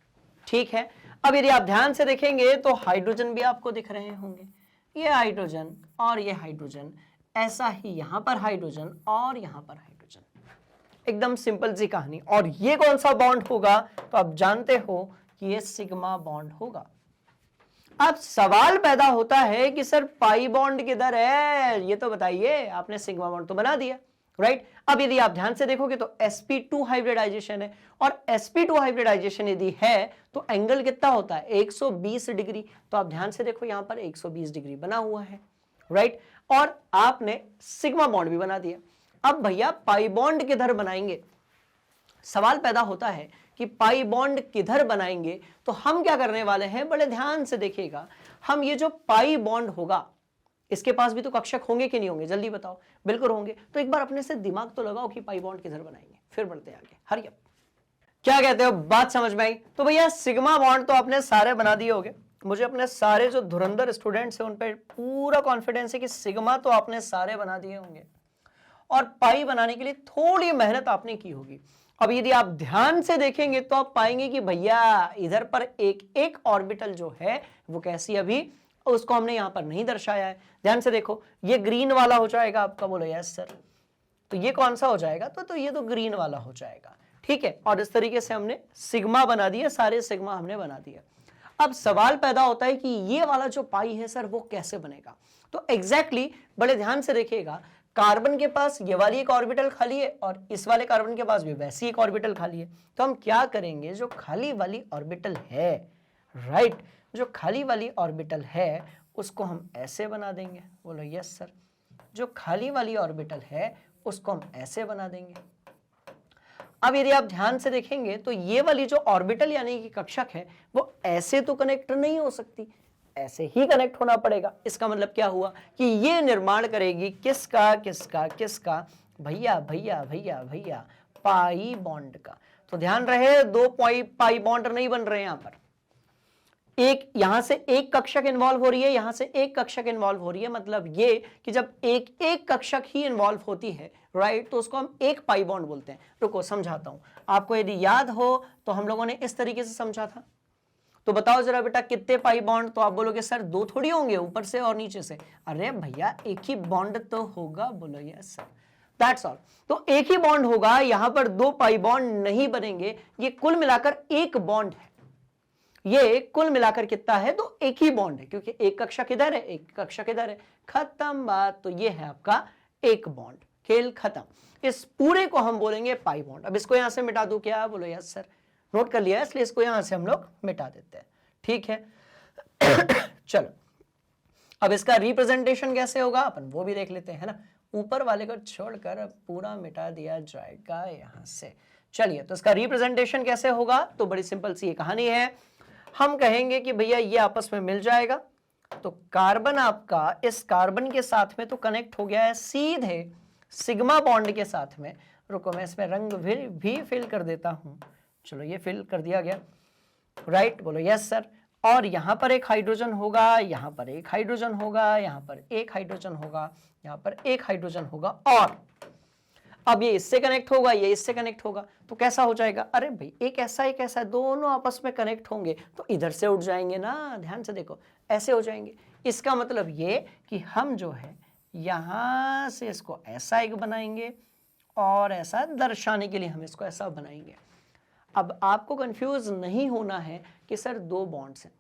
ठीक है। अब यदि आप ध्यान से देखेंगे तो हाइड्रोजन भी आपको दिख रहे होंगे, ये हाइड्रोजन और ये हाइड्रोजन, ऐसा ही यहां पर हाइड्रोजन और यहां पर हाइड्रोजन, एकदम सिंपल सी कहानी। और ये कौन सा बॉन्ड होगा, तो आप जानते हो कि ये सिग्मा बॉन्ड होगा। अब सवाल पैदा होता है कि सर पाई बॉन्ड किधर है, ये तो बताइए, आपने सिग्मा बॉन्ड तो बना दिया, राइट। अब यदि आप ध्यान से देखोगे तो sp2 हाइब्रिडाइजेशन है, और sp2 हाइब्रिडाइजेशन यदि है तो एंगल कितना होता है, 120 डिग्री। तो आप ध्यान से देखो यहां पर 120 डिग्री बना हुआ है, राइट। और आपने सिग्मा बॉन्ड भी बना दिया। अब भैया पाई बॉन्ड किधर बनाएंगे, सवाल पैदा होता है कि पाई बॉन्ड किधर बनाएंगे। तो हम क्या करने वाले हैं, बड़े ध्यान से देखिएगा, हम ये जो पाई बॉन्ड होगा, इसके पास भी तो कक्षक होंगे कि नहीं होंगे, जल्दी बताओ, बिल्कुल होंगे। तो एक बार अपने से दिमाग तो लगाओ कि पाई बॉन्ड किधर बनाएंगे, फिर बढ़ते आगे, हरी अप, क्या कहते हो, बात समझ में आई। तो भैया सिग्मा बॉन्ड तो आपने सारे बना दिए होंगे, मुझे अपने सारे जो धुरंधर स्टूडेंट्स हैं उन पर पूरा कॉन्फिडेंस है कि सिग्मा तो आपने सारे बना दिए होंगे, और पाई बनाने के लिए थोड़ी मेहनत आपने की होगी। अब यदि आप ध्यान से देखेंगे तो आप पाएंगे कि भैया इधर पर एक एक ऑर्बिटल जो है वो कैसी, अभी उसको हमने यहां पर नहीं दर्शाया है। ध्यान से देखो, ये ग्रीन वाला हो जाएगा आपका, बोलो यस सर। तो ये कौन सा हो जाएगा, तो ये तो ग्रीन वाला हो जाएगा, ठीक है। और इस तरीके से हमने सिग्मा बना दिया, सारे सिग्मा हमने बना दिया। अब सवाल पैदा होता है कि ये वाला जो पाई है सर वो कैसे बनेगा। तो एग्जैक्टली बड़े ध्यान से देखिएगा, कार्बन के पास ये वाली एक ऑर्बिटल खाली है और इस वाले कार्बन के पास भी वैसी एक ऑर्बिटल खाली है। तो हम क्या करेंगे, जो खाली वाली ऑर्बिटल है, राइट, जो खाली वाली ऑर्बिटल है उसको हम ऐसे बना देंगे, बोलो यस सर। जो खाली वाली ऑर्बिटल है उसको हम ऐसे बना देंगे। अब यदि आप ध्यान से देखेंगे तो ये वाली जो ऑर्बिटल यानी कि कक्षक है वो ऐसे तो कनेक्ट नहीं हो सकती, ऐसे ही कनेक्ट होना पड़ेगा। इसका मतलब क्या हुआ कि ये निर्माण करेगी किसका किसका किसका, भैया भैया भैया भैया पाई बॉन्ड का। तो ध्यान रहे, दो पाई बॉन्ड नहीं बन रहे हैं यहां पर, एक यहां से एक कक्षक इन्वॉल्व हो रही है, यहां से एक कक्षक इन्वॉल्व हो रही है। मतलब ये कि जब एक एक कक्षक ही इन्वॉल्व होती है, राइट, तो उसको हम एक पाई बॉन्ड बोलते हैं। रुको समझाता हूं आपको, यदि याद हो तो हम लोगों ने इस तरीके से समझा था। तो बताओ जरा बेटा कितने पाई बॉन्ड, तो आप बोलोगे सर दो थोड़ी होंगे, ऊपर से और नीचे से। अरे भैया एक ही बॉन्ड तो होगा, बोलो यस सर, दैट्स ऑल। तो एक ही बॉन्ड होगा, यहां पर दो पाई बॉन्ड नहीं बनेंगे, ये कुल मिलाकर एक बॉन्ड है। ये कुल मिलाकर कितना है, तो एक ही बॉन्ड है, क्योंकि एक कक्षक इधर है, एक कक्षक इधर है, खत्म बात। तो ये है आपका एक बॉन्ड, खेल खत्म। इस पूरे को हम बोलेंगे पाई बॉन्ड। अब इसको यहां से मिटा दूं क्या, बोलो यस सर, नोट कर लिया, इसलिए इसको यहां से हम लोग मिटा देते हैं, ठीक है। चलो अब इसका रिप्रेजेंटेशन कैसे होगा अपन वो भी देख लेते हैं ना, ऊपर वाले को छोड़कर पूरा मिटा दिया जाएगा यहां से। चलिए तो इसका रिप्रेजेंटेशन कैसे होगा, तो बड़ी सिंपल सी ये कहानी है। हम कहेंगे कि भैया ये आपस में मिल जाएगा, तो कार्बन आपका इस कार्बन के साथ में तो कनेक्ट हो गया है सीधे सिग्मा बॉन्ड के साथ में। रुको मैं इसमें रंग भी फिल कर देता हूं। चलो ये फिल कर दिया गया, राइट, बोलो यस सर। और यहां पर एक हाइड्रोजन होगा, यहां पर एक हाइड्रोजन होगा, यहां पर एक हाइड्रोजन होगा, यहां पर एक हाइड्रोजन होगा, और अब ये इससे कनेक्ट होगा, ये इससे कनेक्ट होगा, तो कैसा हो जाएगा, अरे भाई एक ऐसा दोनों आपस में कनेक्ट होंगे तो इधर से उठ जाएंगे ना, ध्यान से देखो ऐसे हो जाएंगे। इसका मतलब ये कि हम जो है यहां से इसको ऐसा एक बनाएंगे और ऐसा दर्शाने के लिए हम इसको ऐसा बनाएंगे। अब आपको कंफ्यूज नहीं होना है कि सर दो बॉन्ड्स हैं,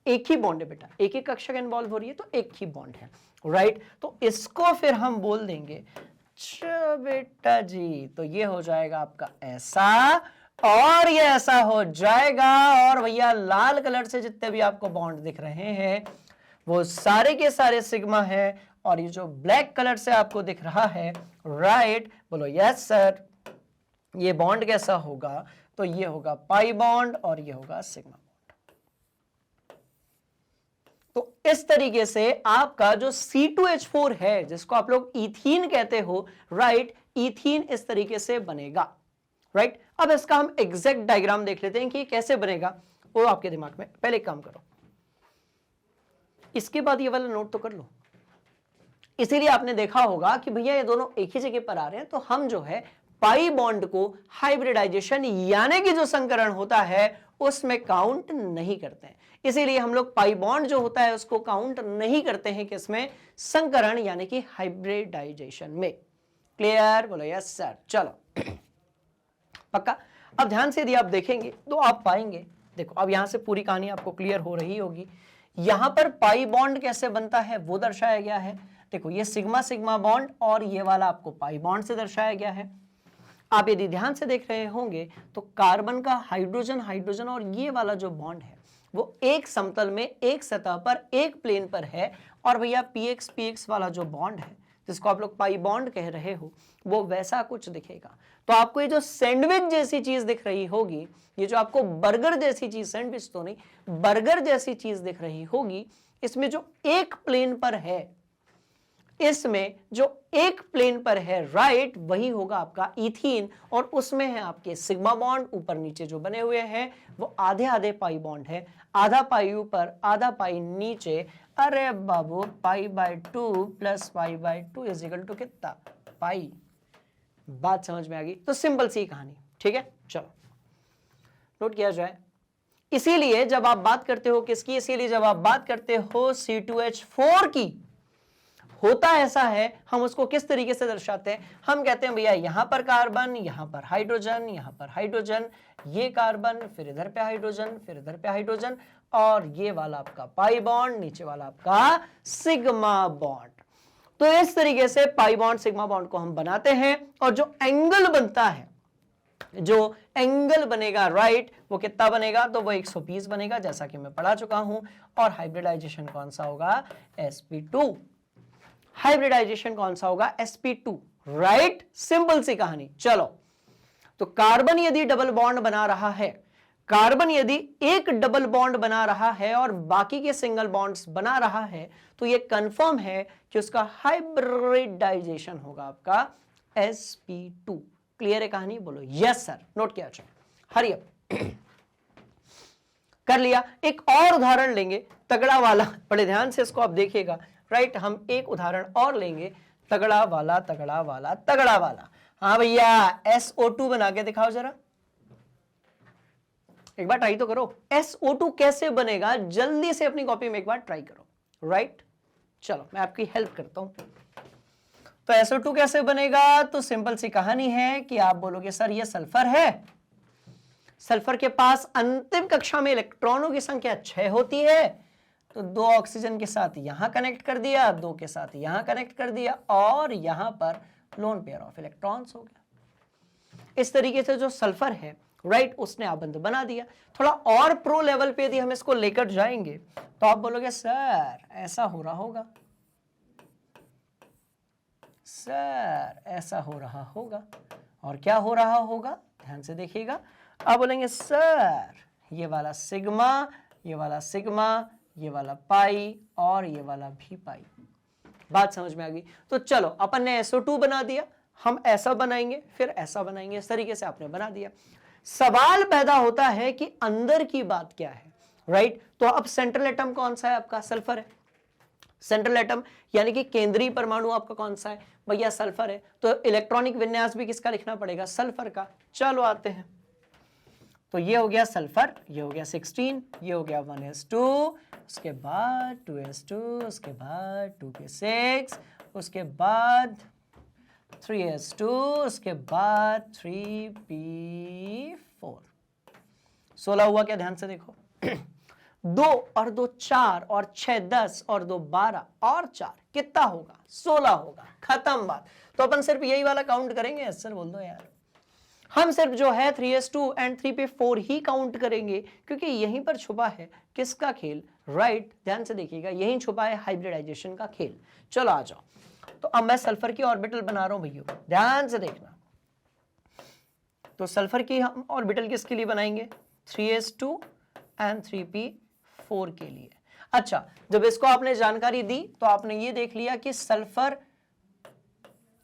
एक ही बॉन्ड है बेटा, एक ही कक्षक इन्वॉल्व हो रही है तो एक ही बॉन्ड है, राइट। तो इसको फिर हम बोल देंगे बेटा जी, तो ये हो जाएगा आपका ऐसा और ये ऐसा हो जाएगा। और भैया लाल कलर से जितने भी आपको बॉन्ड दिख रहे हैं वो सारे के सारे सिग्मा है, और ये जो ब्लैक कलर से आपको दिख रहा है, राइट, बोलो यस सर, ये बॉन्ड कैसा होगा, तो ये होगा पाई बॉन्ड और ये होगा सिग्मा बॉन्ड। तो इस तरीके से आपका जो C2H4 है जिसको आप लोग इथीन कहते हो, राइट, इथीन इस तरीके से बनेगा, राइट। अब इसका हम एग्जैक्ट डायग्राम देख लेते हैं कि कैसे बनेगा, वो आपके दिमाग में। पहले एक काम करो, इसके बाद ये वाला नोट तो कर लो। इसीलिए आपने देखा होगा कि भैया ये दोनों एक ही जगह पर आ रहे हैं, तो हम जो है पाई बॉन्ड को हाइब्रिडाइजेशन यानी कि जो संकरण होता है उसमें काउंट नहीं करते हैं। इसीलिए हम लोग पाई बॉन्ड जो होता है उसको काउंट नहीं करते हैं किसमें, संकरण यानी कि हाइब्रिडाइजेशन में। क्लियर, बोलो यस सर। चलो पक्का। अब ध्यान से यदि आप देखेंगे तो आप पाएंगे, देखो अब यहां से पूरी कहानी आपको क्लियर हो रही होगी। यहां पर पाई बॉन्ड कैसे बनता है वो दर्शाया गया है। देखो ये सिग्मा सिग्मा बॉन्ड और ये वाला आपको पाई बॉन्ड से दर्शाया गया है। आप यदि ध्यान से देख रहे होंगे तो कार्बन का हाइड्रोजन हाइड्रोजन और ये वाला जो बॉन्ड है वो एक समतल में एक सतह पर एक प्लेन पर है, और भैया पीएक्स पीएक्स वाला जो बॉन्ड है जिसको आप लोग पाई बॉन्ड कह रहे हो वो वैसा कुछ दिखेगा। तो आपको ये जो सैंडविच जैसी चीज दिख रही होगी, ये जो आपको बर्गर जैसी चीज, सैंडविच तो नहीं, बर्गर जैसी चीज दिख रही होगी, इसमें जो एक प्लेन पर है, इसमें जो एक प्लेन पर है, राइट, वही होगा आपका इथीन, और उसमें है आपके सिग्मा बॉन्ड। ऊपर नीचे जो बने हुए हैं वो आधे आधे पाई बॉन्ड है, आधा पाई ऊपर आधा पाई नीचे। अरे बाबू pi by 2 plus pi by 2 is equal to कितना, पाई। बात समझ में आ गई? तो सिंपल सी कहानी, ठीक है। चलो नोट किया जाए। इसीलिए जब आप बात करते हो किसकी, इसीलिए जब आप बात करते हो C2H4 की, होता ऐसा है, हम उसको किस तरीके से दर्शाते हैं, हम कहते हैं भैया यहां पर कार्बन, यहां पर हाइड्रोजन, यहां पर हाइड्रोजन, ये कार्बन, फिर इधर पे हाइड्रोजन, फिर इधर पे हाइड्रोजन, और ये वाला आपका पाई बॉन्ड, नीचे वाला आपका सिग्मा बॉन्ड। तो इस तरीके से पाई बॉन्ड सिग्मा बॉन्ड को हम बनाते हैं, और जो एंगल बनता है, जो एंगल बनेगा, राइट, वो कितना बनेगा, तो वो 120 बनेगा, जैसा कि मैं पढ़ा चुका हूं। और हाइब्रिडाइजेशन कौन सा होगा, sp2। हाइब्रिडाइजेशन कौन सा होगा, sp2, राइट। सिंपल सी कहानी। चलो तो कार्बन यदि डबल बॉन्ड बना रहा है, कार्बन यदि एक डबल बॉन्ड बना रहा है और बाकी के सिंगल बॉन्ड्स बना रहा है, तो ये कंफर्म है कि उसका हाइब्रिडाइजेशन होगा आपका sp2। क्लियर है कहानी, बोलो यस सर। नोट किया जाए, हरी अप। कर लिया। एक और उदाहरण लेंगे तगड़ा वाला, बड़े ध्यान से इसको आप देखिएगा, राइट। हम एक उदाहरण और लेंगे, तगड़ा वाला तगड़ा वाला तगड़ा वाला। हाँ भैया SO2 बना के दिखाओ जरा, एक बार ट्राई तो करो। SO2 कैसे बनेगा, जल्दी से अपनी कॉपी में एक बार ट्राई करो, राइट। चलो मैं आपकी हेल्प करता हूं। तो SO2 कैसे बनेगा, तो सिंपल सी कहानी है कि आप बोलोगे सर ये सल्फर है, सल्फर के पास अंतिम कक्षा में इलेक्ट्रॉनों की संख्या 6 होती है, तो 2 ऑक्सीजन के साथ यहां कनेक्ट कर दिया, 2 के साथ यहां कनेक्ट कर दिया और यहां पर लोन पेयर ऑफ इलेक्ट्रॉन्स हो गया। इस तरीके से जो सल्फर है राइट उसने आबंध बना दिया। थोड़ा और प्रो लेवल पे यदि हम इसको लेकर जाएंगे तो आप बोलोगे सर ऐसा हो रहा होगा, सर ऐसा हो रहा होगा, और क्या हो रहा होगा ध्यान से देखिएगा। आप बोलेंगे सर ये वाला सिग्मा, ये वाला सिग्मा, ये वाला पाई और ये वाला भी पाई। बात समझ में आ गई? तो चलो अपन ने SO2 बना दिया, हम ऐसा बनाएंगे फिर ऐसा बनाएंगे, इस तरीके से आपने बना दिया। सवाल पैदा होता है कि अंदर की बात क्या है राइट। तो अब सेंट्रल एटम कौन सा है आपका? सल्फर है। सेंट्रल एटम यानी कि केंद्रीय परमाणु आपका कौन सा है? भैया सल्फर है। तो इलेक्ट्रॉनिक विन्यास भी किसका लिखना पड़ेगा? सल्फर का। चलो आते हैं, तो ये हो गया सल्फर, ये हो गया 16, ये हो गया 1s2, उसके बाद 2s2, उसके बाद 2p6, उसके बाद 3s2, उसके बाद 3p4। 16 हुआ क्या? ध्यान से देखो 2 और 2 4 और 6 10 और 2 12 और 4 कितना होगा? 16 होगा। खत्म बात। तो अपन सिर्फ यही वाला काउंट करेंगे? सर बोल दो यार, हम सिर्फ जो है 3s2 and 3p4 he count करेंगे, क्योंकि यहीं पर छुपा है किसका खेल राइट। ध्यान से देखिएगा, यहीं छुपा है हाइब्रिडाइजेशन का खेल। चलो आ जाओ। तो अब मैं सल्फर की ऑर्बिटल बना रहा हूं भैया, ध्यान से देखना। तो सल्फर की हम ऑर्बिटल किसके लिए बनाएंगे? 3s2 एंड 3p4 के लिए। अच्छा, जब इसको आपने जानकारी दी तो आपने ये देख लिया कि सल्फर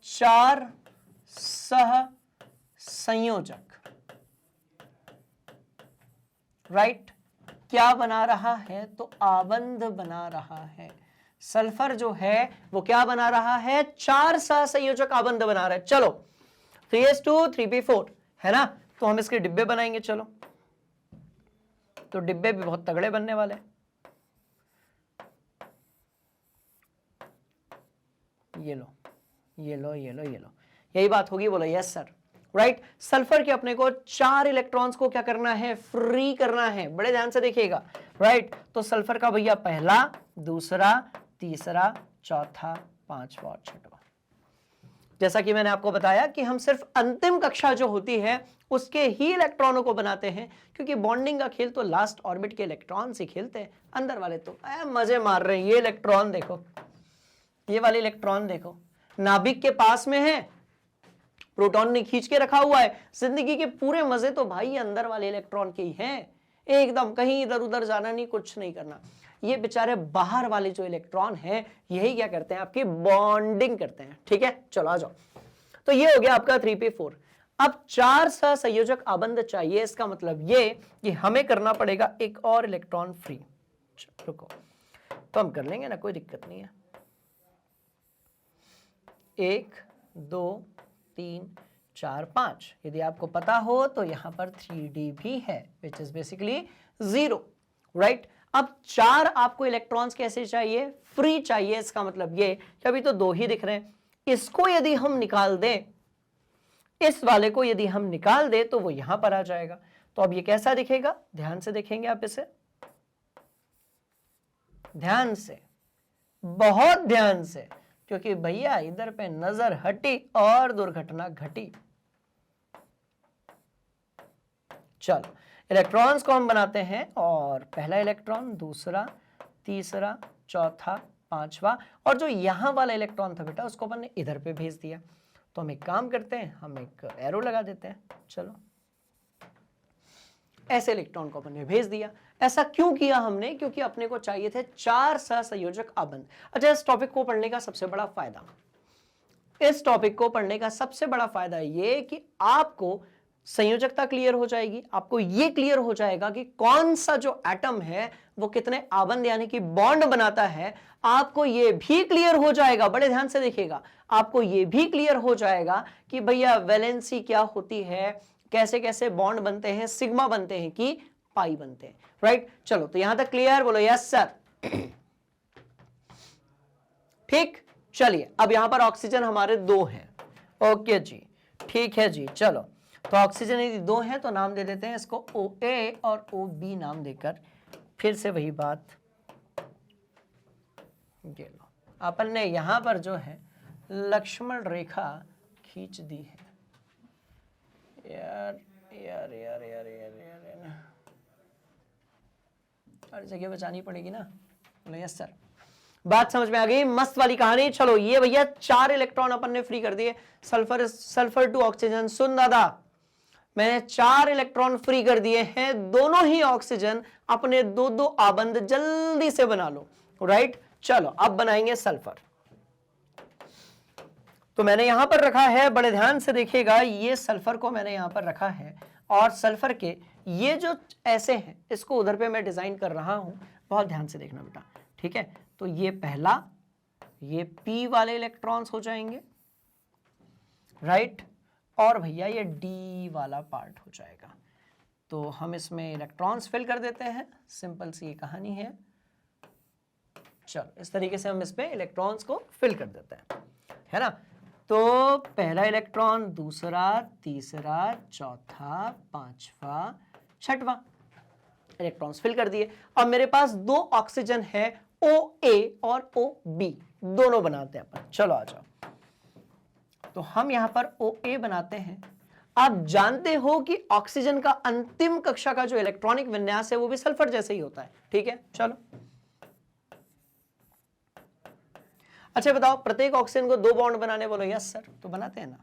4 सह संयोजक राइट क्या बना रहा है? तो आबंध बना रहा है। सल्फर जो है वो क्या बना रहा है? 4 सहसंयोजक आबंध बना रहा है। चलो 3s2 3p4 है ना, तो हम इसके डिब्बे बनाएंगे। चलो, तो डिब्बे भी बहुत तगड़े बनने वाले। ये लो ये लो ये लो ये लो, यही बात होगी? बोलो यस सर राइट। सल्फर के अपने को 4 इलेक्ट्रॉन्स को क्या करना है? फ्री करना है। बड़े ध्यान से देखिएगा राइट। तो सल्फर का भैया पहला, दूसरा, तीसरा, चौथा, पांचवा और छठवा। जैसा कि मैंने आपको बताया कि हम सिर्फ अंतिम कक्षा जो होती है उसके ही इलेक्ट्रॉनों को बनाते हैं, क्योंकि बॉन्डिंग का खेल तो लास्ट ऑर्बिट के इलेक्ट्रॉन से खेलते हैं। अंदर वाले तो मजे मार रहे हैं। ये इलेक्ट्रॉन देखो, ये वाले इलेक्ट्रॉन देखो, नाभिक के पास में है, प्रोटॉन ने खींच के रखा हुआ है। जिंदगी के पूरे मजे तो भाई अंदर वाले इलेक्ट्रॉन के ही हैं, एकदम कहीं इधर उधर जाना नहीं, कुछ नहीं करना। ये बेचारे बाहर वाले जो इलेक्ट्रॉन हैं यही क्या करते हैं? आपकी बॉन्डिंग करते हैं। ठीक है, चलो आ जाओ। तो ये हो गया आपका 3p4। अब 4 सहसंयोजक आबंध चाहिए। इसका मतलब ये कि हमें करना पड़ेगा एक और इलेक्ट्रॉन फ्री। रुको, तो हम कर लेंगे ना, कोई दिक्कत नहीं है। 1 2 3 4 5। यदि आपको पता हो तो यहां पर 3d भी है, विच इज बेसिकली 0 राइट। अब 4 आपको इलेक्ट्रॉन्स कैसे चाहिए? फ्री चाहिए। इसका मतलब ये कि अभी तो 2 ही दिख रहे हैं, इसको यदि हम निकाल दें, इस वाले को यदि हम निकाल दें तो वो यहां पर आ जाएगा। तो अब ये कैसा दिखेगा? ध्यान से देखेंगे आप इसे, ध्यान से, बहुत ध्यान से, क्योंकि भैया इधर पे नजर हटी और दुर्घटना घटी। चलो इलेक्ट्रॉन्स को हम बनाते हैं, और पहला इलेक्ट्रॉन, दूसरा, तीसरा, चौथा, पांचवा, और जो यहां वाला इलेक्ट्रॉन था बेटा उसको अपन ने इधर पे भेज दिया। तो हम एक काम करते हैं, हम एक एरो लगा देते हैं। चलो ऐसे इलेक्ट्रॉन को अपन ने भेज दिया। ऐसा क्यों किया हमने? क्योंकि अपने को चाहिए थे 4 सहसंयोजक आबंध। अच्छा, इस टॉपिक को पढ़ने का सबसे बड़ा फायदा, इस टॉपिक को पढ़ने का सबसे बड़ा फायदा ये कि आपको संयोजकता क्लियर हो जाएगी, आपको ये क्लियर हो जाएगा कि कौन सा जो एटम है वो कितने आबंध यानी कि बॉन्ड बनाता है। आपको ये भी क्लियर हो जाएगा, बड़े ध्यान से देखिएगा, आपको ये भी क्लियर हो जाएगा कि भैया वैलेंसी क्या होती है, कैसे कैसे बॉन्ड बनते हैं, सिग्मा बनते हैं कि पाई बनते हैं राइट। चलो तो यहां तक क्लियर? बोलो यस सर। ठीक, चलिए अब यहां पर ऑक्सीजन हमारे 2 हैं। ओके जी, ठीक है जी। चलो तो ऑक्सीजन यदि दो है तो नाम दे देते हैं इसको OA और OB नाम देकर फिर से वही बात। ये लो, अपन ने यहां पर जो है लक्ष्मण रेखा खींच दी है। यार यार यार यार यार यार हर जगह बचानी पड़ेगी ना। यस सर, बात समझ में आ गई, मस्त वाली कहानी। चलो ये भैया 4 इलेक्ट्रॉन अपन ने फ्री कर दिए, सल्फर टू ऑक्सीजन। सुन दादा, मैंने 4 इलेक्ट्रॉन फ्री कर दिए हैं, दोनों ही ऑक्सीजन अपने 2-2 आबंध जल्दी से बना लो। राइट, चलो अब बनाएंगे सल्फर। तो मैंने यहां पर रखा है, बड़े ध्यान से देखिएगा, ये सल्फर को मैंने यहां पर रखा है और सल्फर के ये जो ऐसे हैं इसको उधर पे मैं डिजाइन कर रहा हूं, बहुत ध्यान से देखना बेटा, ठीक है। तो ये पहला, ये P वाले इलेक्ट्रॉन्स हो जाएंगे, राइट, और भैया ये D वाला पार्ट हो जाएगा। तो हम इसमें इलेक्ट्रॉन्स फिल कर देते हैं, सिंपल सी ये कहानी है। चलो इस तरीके से हम इसमें इलेक्ट्रॉन्स को फिल कर देते हैं, है ना। तो पहला इलेक्ट्रॉन, दूसरा, तीसरा, चौथा, पांचवा, छठवां इलेक्ट्रॉन्स फिल कर दिए। अब मेरे पास 2 ऑक्सीजन है, OA और OB, दोनों बनाते हैं अपन। चलो आ जाओ, तो हम यहां पर OA बनाते हैं। आप जानते हो कि ऑक्सीजन का अंतिम कक्षा का जो इलेक्ट्रॉनिक विन्यास है वो भी सल्फर जैसे ही होता है, ठीक है। चलो अच्छा बताओ, प्रत्येक ऑक्सीजन को 2 बॉन्ड बनाने बोलो। यस सर, तो बनाते हैं ना।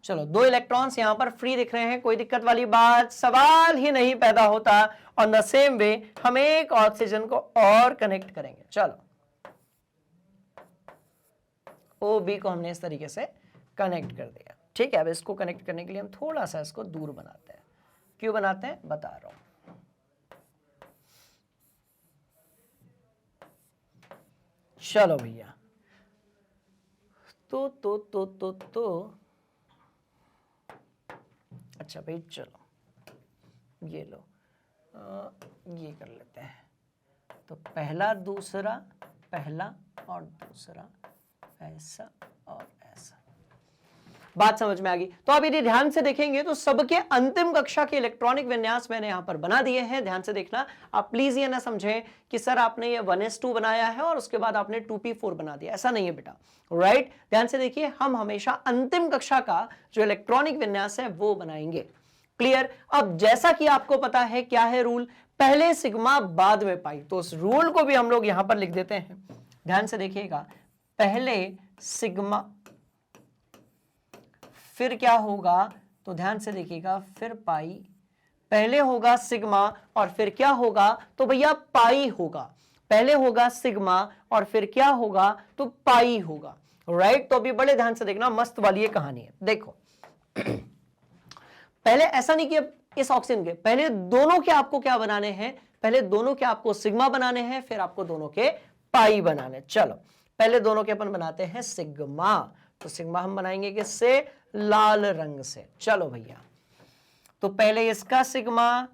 चलो 2 इलेक्ट्रॉन्स यहां पर फ्री दिख रहे हैं, कोई दिक्कत वाली बात, सवाल ही नहीं पैदा होता। ऑन द सेम वे हम एक ऑक्सीजन को और कनेक्ट करेंगे। चलो OB को हमने इस तरीके से कनेक्ट कर दिया, ठीक है। अब इसको कनेक्ट करने के लिए हम थोड़ा सा इसको दूर बनाते हैं। क्यों बनाते हैं बता रहा हूं। चलो भैया, तो अच्छा भाई, चलो ये लो, ये कर लेते हैं। तो पहला, दूसरा, पहला और दूसरा, ऐसा और ऐसा। बात समझ में आ गई। तो अब यदि ध्यान से देखेंगे तो सबके अंतिम कक्षा के इलेक्ट्रॉनिक विन्यास मैंने यहां पर बना दिए हैं। ध्यान से देखना, आप प्लीज ये ना समझें कि सर आपने ये 1s2 बनाया है और उसके बाद आपने 2p4 बना दिया, ऐसा नहीं है बेटा। राइट, ध्यान से देखिए, हम हमेशा अंतिम कक्षा का जो इलेक्ट्रॉनिक विन्यास है वो बनाएंगे। क्लियर। अब जैसा कि आपको पता है क्या है रूल, पहले सिग्मा बाद में पाई, तो उस रूल को भी हम लोग यहां पर लिख देते हैं। ध्यान से देखिएगा, पहले सिग्मा, फिर क्या होगा, तो ध्यान से देखिएगा, फिर पाई, पहले होगा सिग्मा और फिर क्या होगा, तो भैया पाई होगा। पहले होगा सिग्मा और फिर क्या होगा, तो पाई होगा। राइट, तो अभी बड़े ध्यान से देखना, मस्त वाली ये कहानी है। देखो पहले ऐसा नहीं कि इस ऑक्सीजन के पहले दोनों के आपको क्या बनाने हैं, पहले दोनों के आपको सिग्मा बनाने हैं, फिर आपको दोनों के पाई बनाने। चलो पहले दोनों के अपन बनाते हैं सिग्मा। तो सिग्मा हम बनाएंगे किससे, लाल रंग से। चलो भैया, तो पहले इसका सिग्मा,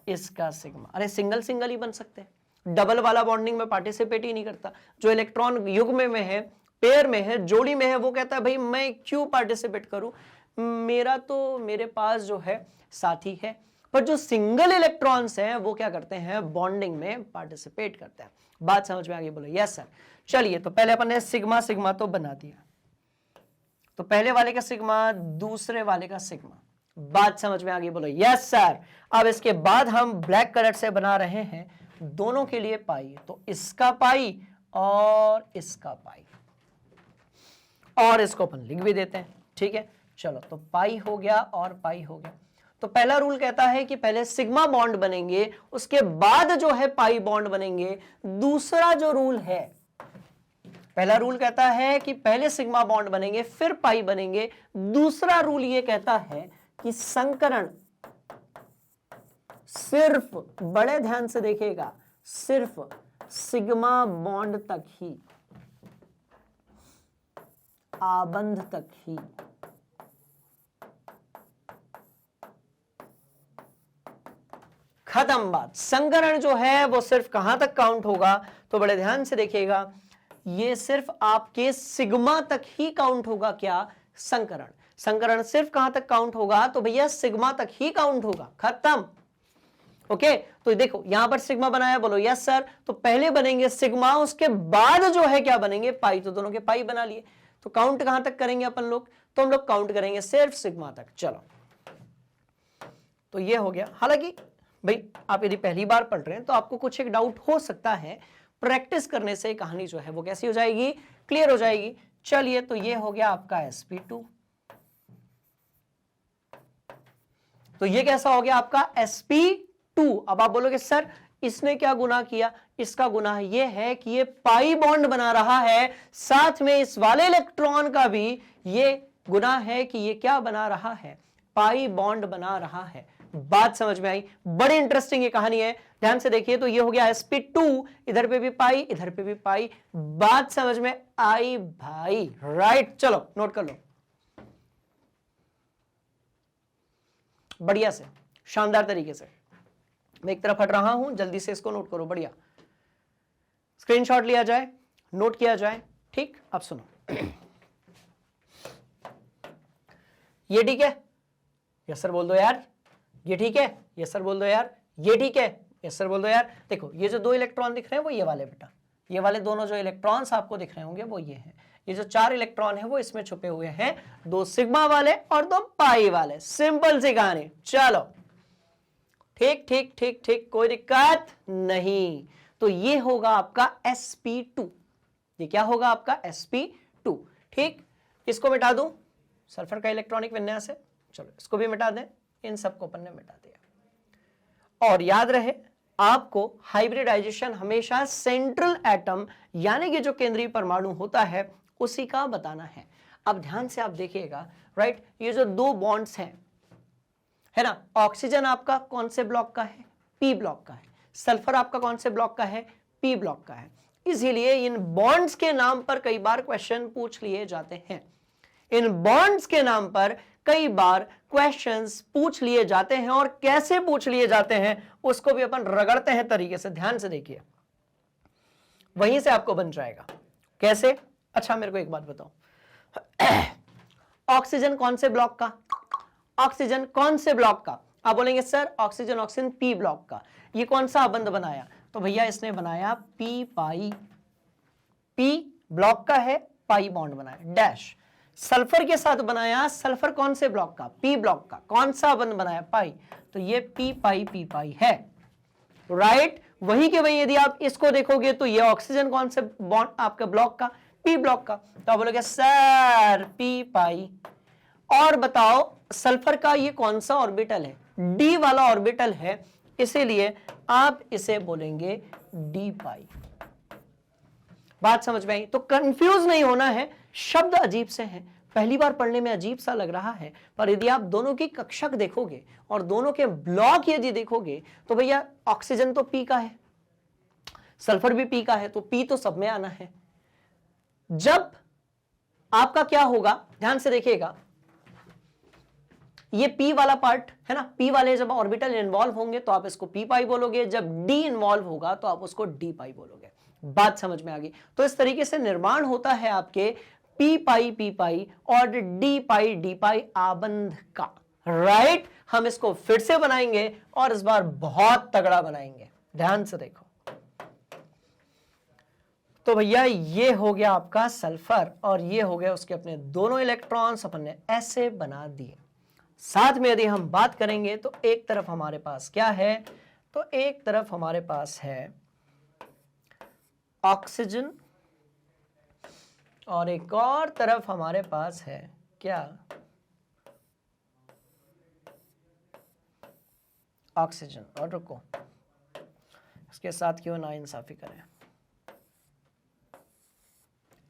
इसका सिग्मा। अरे सिंगल सिंगल ही बन सकते हैं, डबल वाला बॉन्डिंग में पार्टिसिपेट ही नहीं करता। जो इलेक्ट्रॉन युग्म में है, पेयर में है, जोड़ी में है, वो कहता है भाई मैं क्यों पार्टिसिपेट करूं, मेरा तो मेरे पास जो है साथी है। पर जो सिंगल इलेक्ट्रॉन्स हैं वो क्या करते हैं, बॉन्डिंग में पार्टिसिपेट करते हैं। बात समझ में आ गई, बोलो यस सर। चलिए, तो पहले अपन ने सिग्मा सिग्मा तो बना दिया, तो पहले वाले का सिग्मा, दूसरे वाले का सिग्मा। बात समझ में आ गई, बोलो यस सर। अब इसके बाद हम ब्लैक कलर से बना रहे हैं दोनों के लिए पाई, तो इसका पाई और इसका पाई, और इसको अपन लिख भी देते हैं, ठीक है। चलो, तो पाई हो गया और पाई हो गया। तो पहला रूल कहता है कि पहले सिग्मा बॉन्ड बनेंगे, उसके बाद जो है पाई बॉन्ड बनेंगे। दूसरा जो रूल है, पहला रूल कहता है कि पहले सिग्मा बॉन्ड बनेंगे फिर पाई बनेंगे। दूसरा रूल ये कहता है कि संकरण सिर्फ, बड़े ध्यान से देखिएगा, सिर्फ सिग्मा बॉन्ड तक ही, आबंध तक ही। खत्म बात। संकरण जो है वो सिर्फ कहां तक काउंट होगा, तो बड़े ध्यान से देखिएगा, ये सिर्फ आपके सिग्मा तक ही काउंट होगा। क्या? संकरण। संकरण सिर्फ कहां तक काउंट होगा, तो भैया सिग्मा तक ही काउंट होगा, खत्म। ओके, तो देखो यहां पर सिग्मा बनाया, बोलो यस सर। तो पहले बनेंगे सिग्मा, उसके बाद जो है क्या बनेंगे, पाई। तो दोनों के पाई बना लिए। तो काउंट कहां तक करेंगे अपन लोग, तो हम लोग काउंट करेंगे सिर्फ सिग्मा तक। चलो, तो ये हो गया। हालांकि भाई आप यदि पहली बार पढ़ रहे हैं तो आपको कुछ एक डाउट हो सकता है, प्रैक्टिस करने से कहानी जो है वो कैसी हो जाएगी, क्लियर हो जाएगी। चलिए, तो ये हो गया आपका sp2। तो ये कैसा हो गया आपका sp2। अब आप बोलोगे सर इसने क्या गुना किया, इसका गुना ये है कि ये पाई बॉन्ड बना रहा है, साथ में इस वाले इलेक्ट्रॉन का भी ये गुना है कि ये क्या बना रहा है, पाई बॉन्ड बना रहा है। बात समझ में आई? बड़ी इंटरेस्टिंग ये कहानी है, ध्यान से देखिए। तो ये हो गया sp2, इधर पे भी पाई, इधर पे भी पाई। बात समझ में आई भाई? राइट, चलो नोट कर लो बढ़िया से, शानदार तरीके से। मैं एक तरफ हट रहा हूं, जल्दी से इसको नोट करो। बढ़िया, स्क्रीनशॉट लिया जाए, नोट किया जाए। ठीक, अब सुनो, ये ठीक है, यस सर बोल दो यार। ये ठीक है, यस सर बोल दो यार। ये ठीक है, यस सर बोल दो यार। देखो ये जो दो इलेक्ट्रॉन दिख रहे हैं वो ये वाले बेटा, ये वाले दोनों जो इलेक्ट्रॉन्स आपको दिख रहे होंगे वो ये हैं। ये जो 4 इलेक्ट्रॉन है वो इसमें छुपे हुए हैं, 2 सिग्मा वाले और 2 पाई वाले। सिंपल सी कहानी। चलो, ठीक ठीक ठीक ठीक, कोई दिक्कत नहीं। तो ये होगा आपका sp2। ये क्या होगा आपका sp2। ठीक, इसको मिटा दूं, सल्फर का इलेक्ट्रॉनिक विन्यास है। चलो इसको भी मिटा दें, इन सबको अपन ने मिटा दिया। और याद रहे आपको हाइब्रिडाइजेशन हमेशा सेंट्रल एटम यानी कि जो केंद्रीय परमाणु होता है उसी का बताना है। अब ध्यान से आप देखिएगा, राइट, ये जो 2 बॉन्ड्स हैं, है ना, ऑक्सीजन आपका कौन से ब्लॉक का है, पी ब्लॉक का है। सल्फर आपका कौन से ब्लॉक का है, पी ब्लॉक का है। इसीलिए इन बॉन्ड्स के नाम पर कई बार क्वेश्चन पूछ लिए जाते हैं। इन बॉन्ड्स के नाम पर कई बार क्वेश्चंस पूछ लिए जाते हैं, और कैसे पूछ लिए जाते हैं उसको भी अपन रगड़ते हैं तरीके से। ध्यान से देखिए, वहीं से आपको बन जाएगा। कैसे? अच्छा मेरे को एक बात बताओ, ऑक्सीजन कौन से ब्लॉक का, ऑक्सीजन कौन से ब्लॉक का? आप बोलेंगे sir oxygen oxygen P block का। ये कौन सा बंद बनाया? तो भैया इसने बनाया पी पाई, पी ब्लॉक का है, पाई बॉन्ड बनाया डैश। सल्फर के साथ बनाया, सल्फर कौन से ब्लॉक का, पी ब्लॉक का। कौन सा बंद बनाया, पाई। तो ये पी पाई है, राइट। वही के वही यदि आप इसको देखोगे तो ये ऑक्सीजन कौन से बॉन्ड आपका ब्लॉक का, पी ब्लॉक का। तो आप बोलोगे सर पी पाई। और बताओ सल्फर का ये कौन सा ऑर्बिटल है, डी वाला ऑर्बिटल है, इसीलिए आप इसे बोलेंगे डी पाई। बात समझ में आई? तो कंफ्यूज नहीं होना है, शब्द अजीब से हैं, पहली बार पढ़ने में अजीब सा लग रहा है, पर यदि आप दोनों की कक्षक देखोगे और दोनों के ब्लॉक यदि देखोगे तो भैया ऑक्सीजन तो पी का है, सल्फर भी पी का है, तो पी तो सब में आना है। जब आपका क्या होगा, ध्यान से देखिएगा, ये पी वाला पार्ट है ना, पी वाले जब ऑर्बिटल इन्वॉल्व होंगे तो आप इसको पी पाई बोलोगे, जब डी इन्वॉल्व होगा तो आप उसको डी पाई बोलोगे। बात समझ में आ गई? तो इस तरीके से निर्माण होता है आपके पी पाई और डी पाई आबंध का, राइट। हम इसको फिर से बनाएंगे और इस बार बहुत तगड़ा बनाएंगे, ध्यान से देखो। तो भैया ये हो गया आपका सल्फर और ये हो गया उसके अपने दोनों इलेक्ट्रॉन्स, अपन ने ऐसे बना दिए। साथ में यदि हम बात करेंगे तो एक तरफ हमारे पास क्या है, तो एक तरफ हमारे पास है ऑक्सीजन और एक और तरफ हमारे पास है क्या, ऑक्सीजन। और रुको, इसके साथ क्यों ना इंसाफी करें,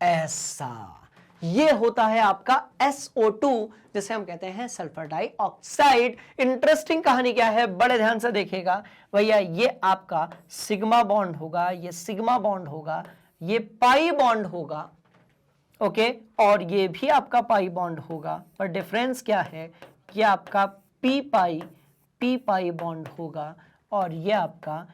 ऐसा। ये होता है आपका SO2 जिसे हम कहते हैं सल्फर डाइऑक्साइड। इंटरेस्टिंग कहानी क्या है, बड़े ध्यान से देखिएगा भैया। ये आपका सिग्मा बॉन्ड होगा, ये सिग्मा बॉन्ड होगा, ये पाई बॉन्ड होगा, ओके, और ये भी आपका पाई बॉन्ड होगा। पर डिफरेंस क्या है, ये आपका पी पाई बॉन्ड होगा और ये आपका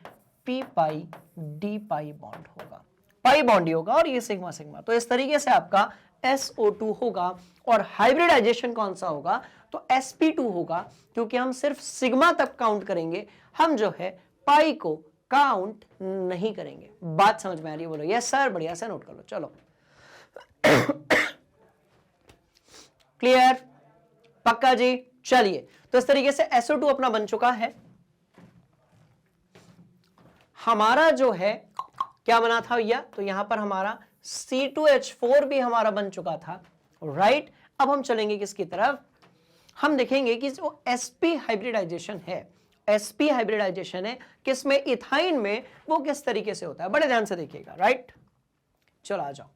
पी पाई डी पाई बॉन्ड होगा, पाई बॉन्ड ही होगा और ये सिग्मा सिग्मा। तो इस तरीके से आपका SO2 होगा और हाइब्रिडाइजेशन कौन सा होगा, तो sp2 होगा, क्योंकि हम सिर्फ सिग्मा तक काउंट करेंगे, हम जो है पाई को काउंट नहीं करेंगे। बात समझ में आ रही है? बोलो यस सर, बढ़िया से नोट कर लो। चलो क्लियर, पक्का जी? चलिए, तो इस तरीके से SO2 अपना बन चुका है। हमारा जो है क्या बना था भैया, तो यहां पर हमारा C2H4 भी हमारा बन चुका था, राइट। अब हम चलेंगे किसकी तरफ, हम देखेंगे कि जो sp हाइब्रिडाइजेशन है, sp हाइब्रिडाइजेशन है किसमें, इथाइन में, वो किस तरीके से होता है, बड़े ध्यान से देखिएगा, राइट। चलो आ जाओ।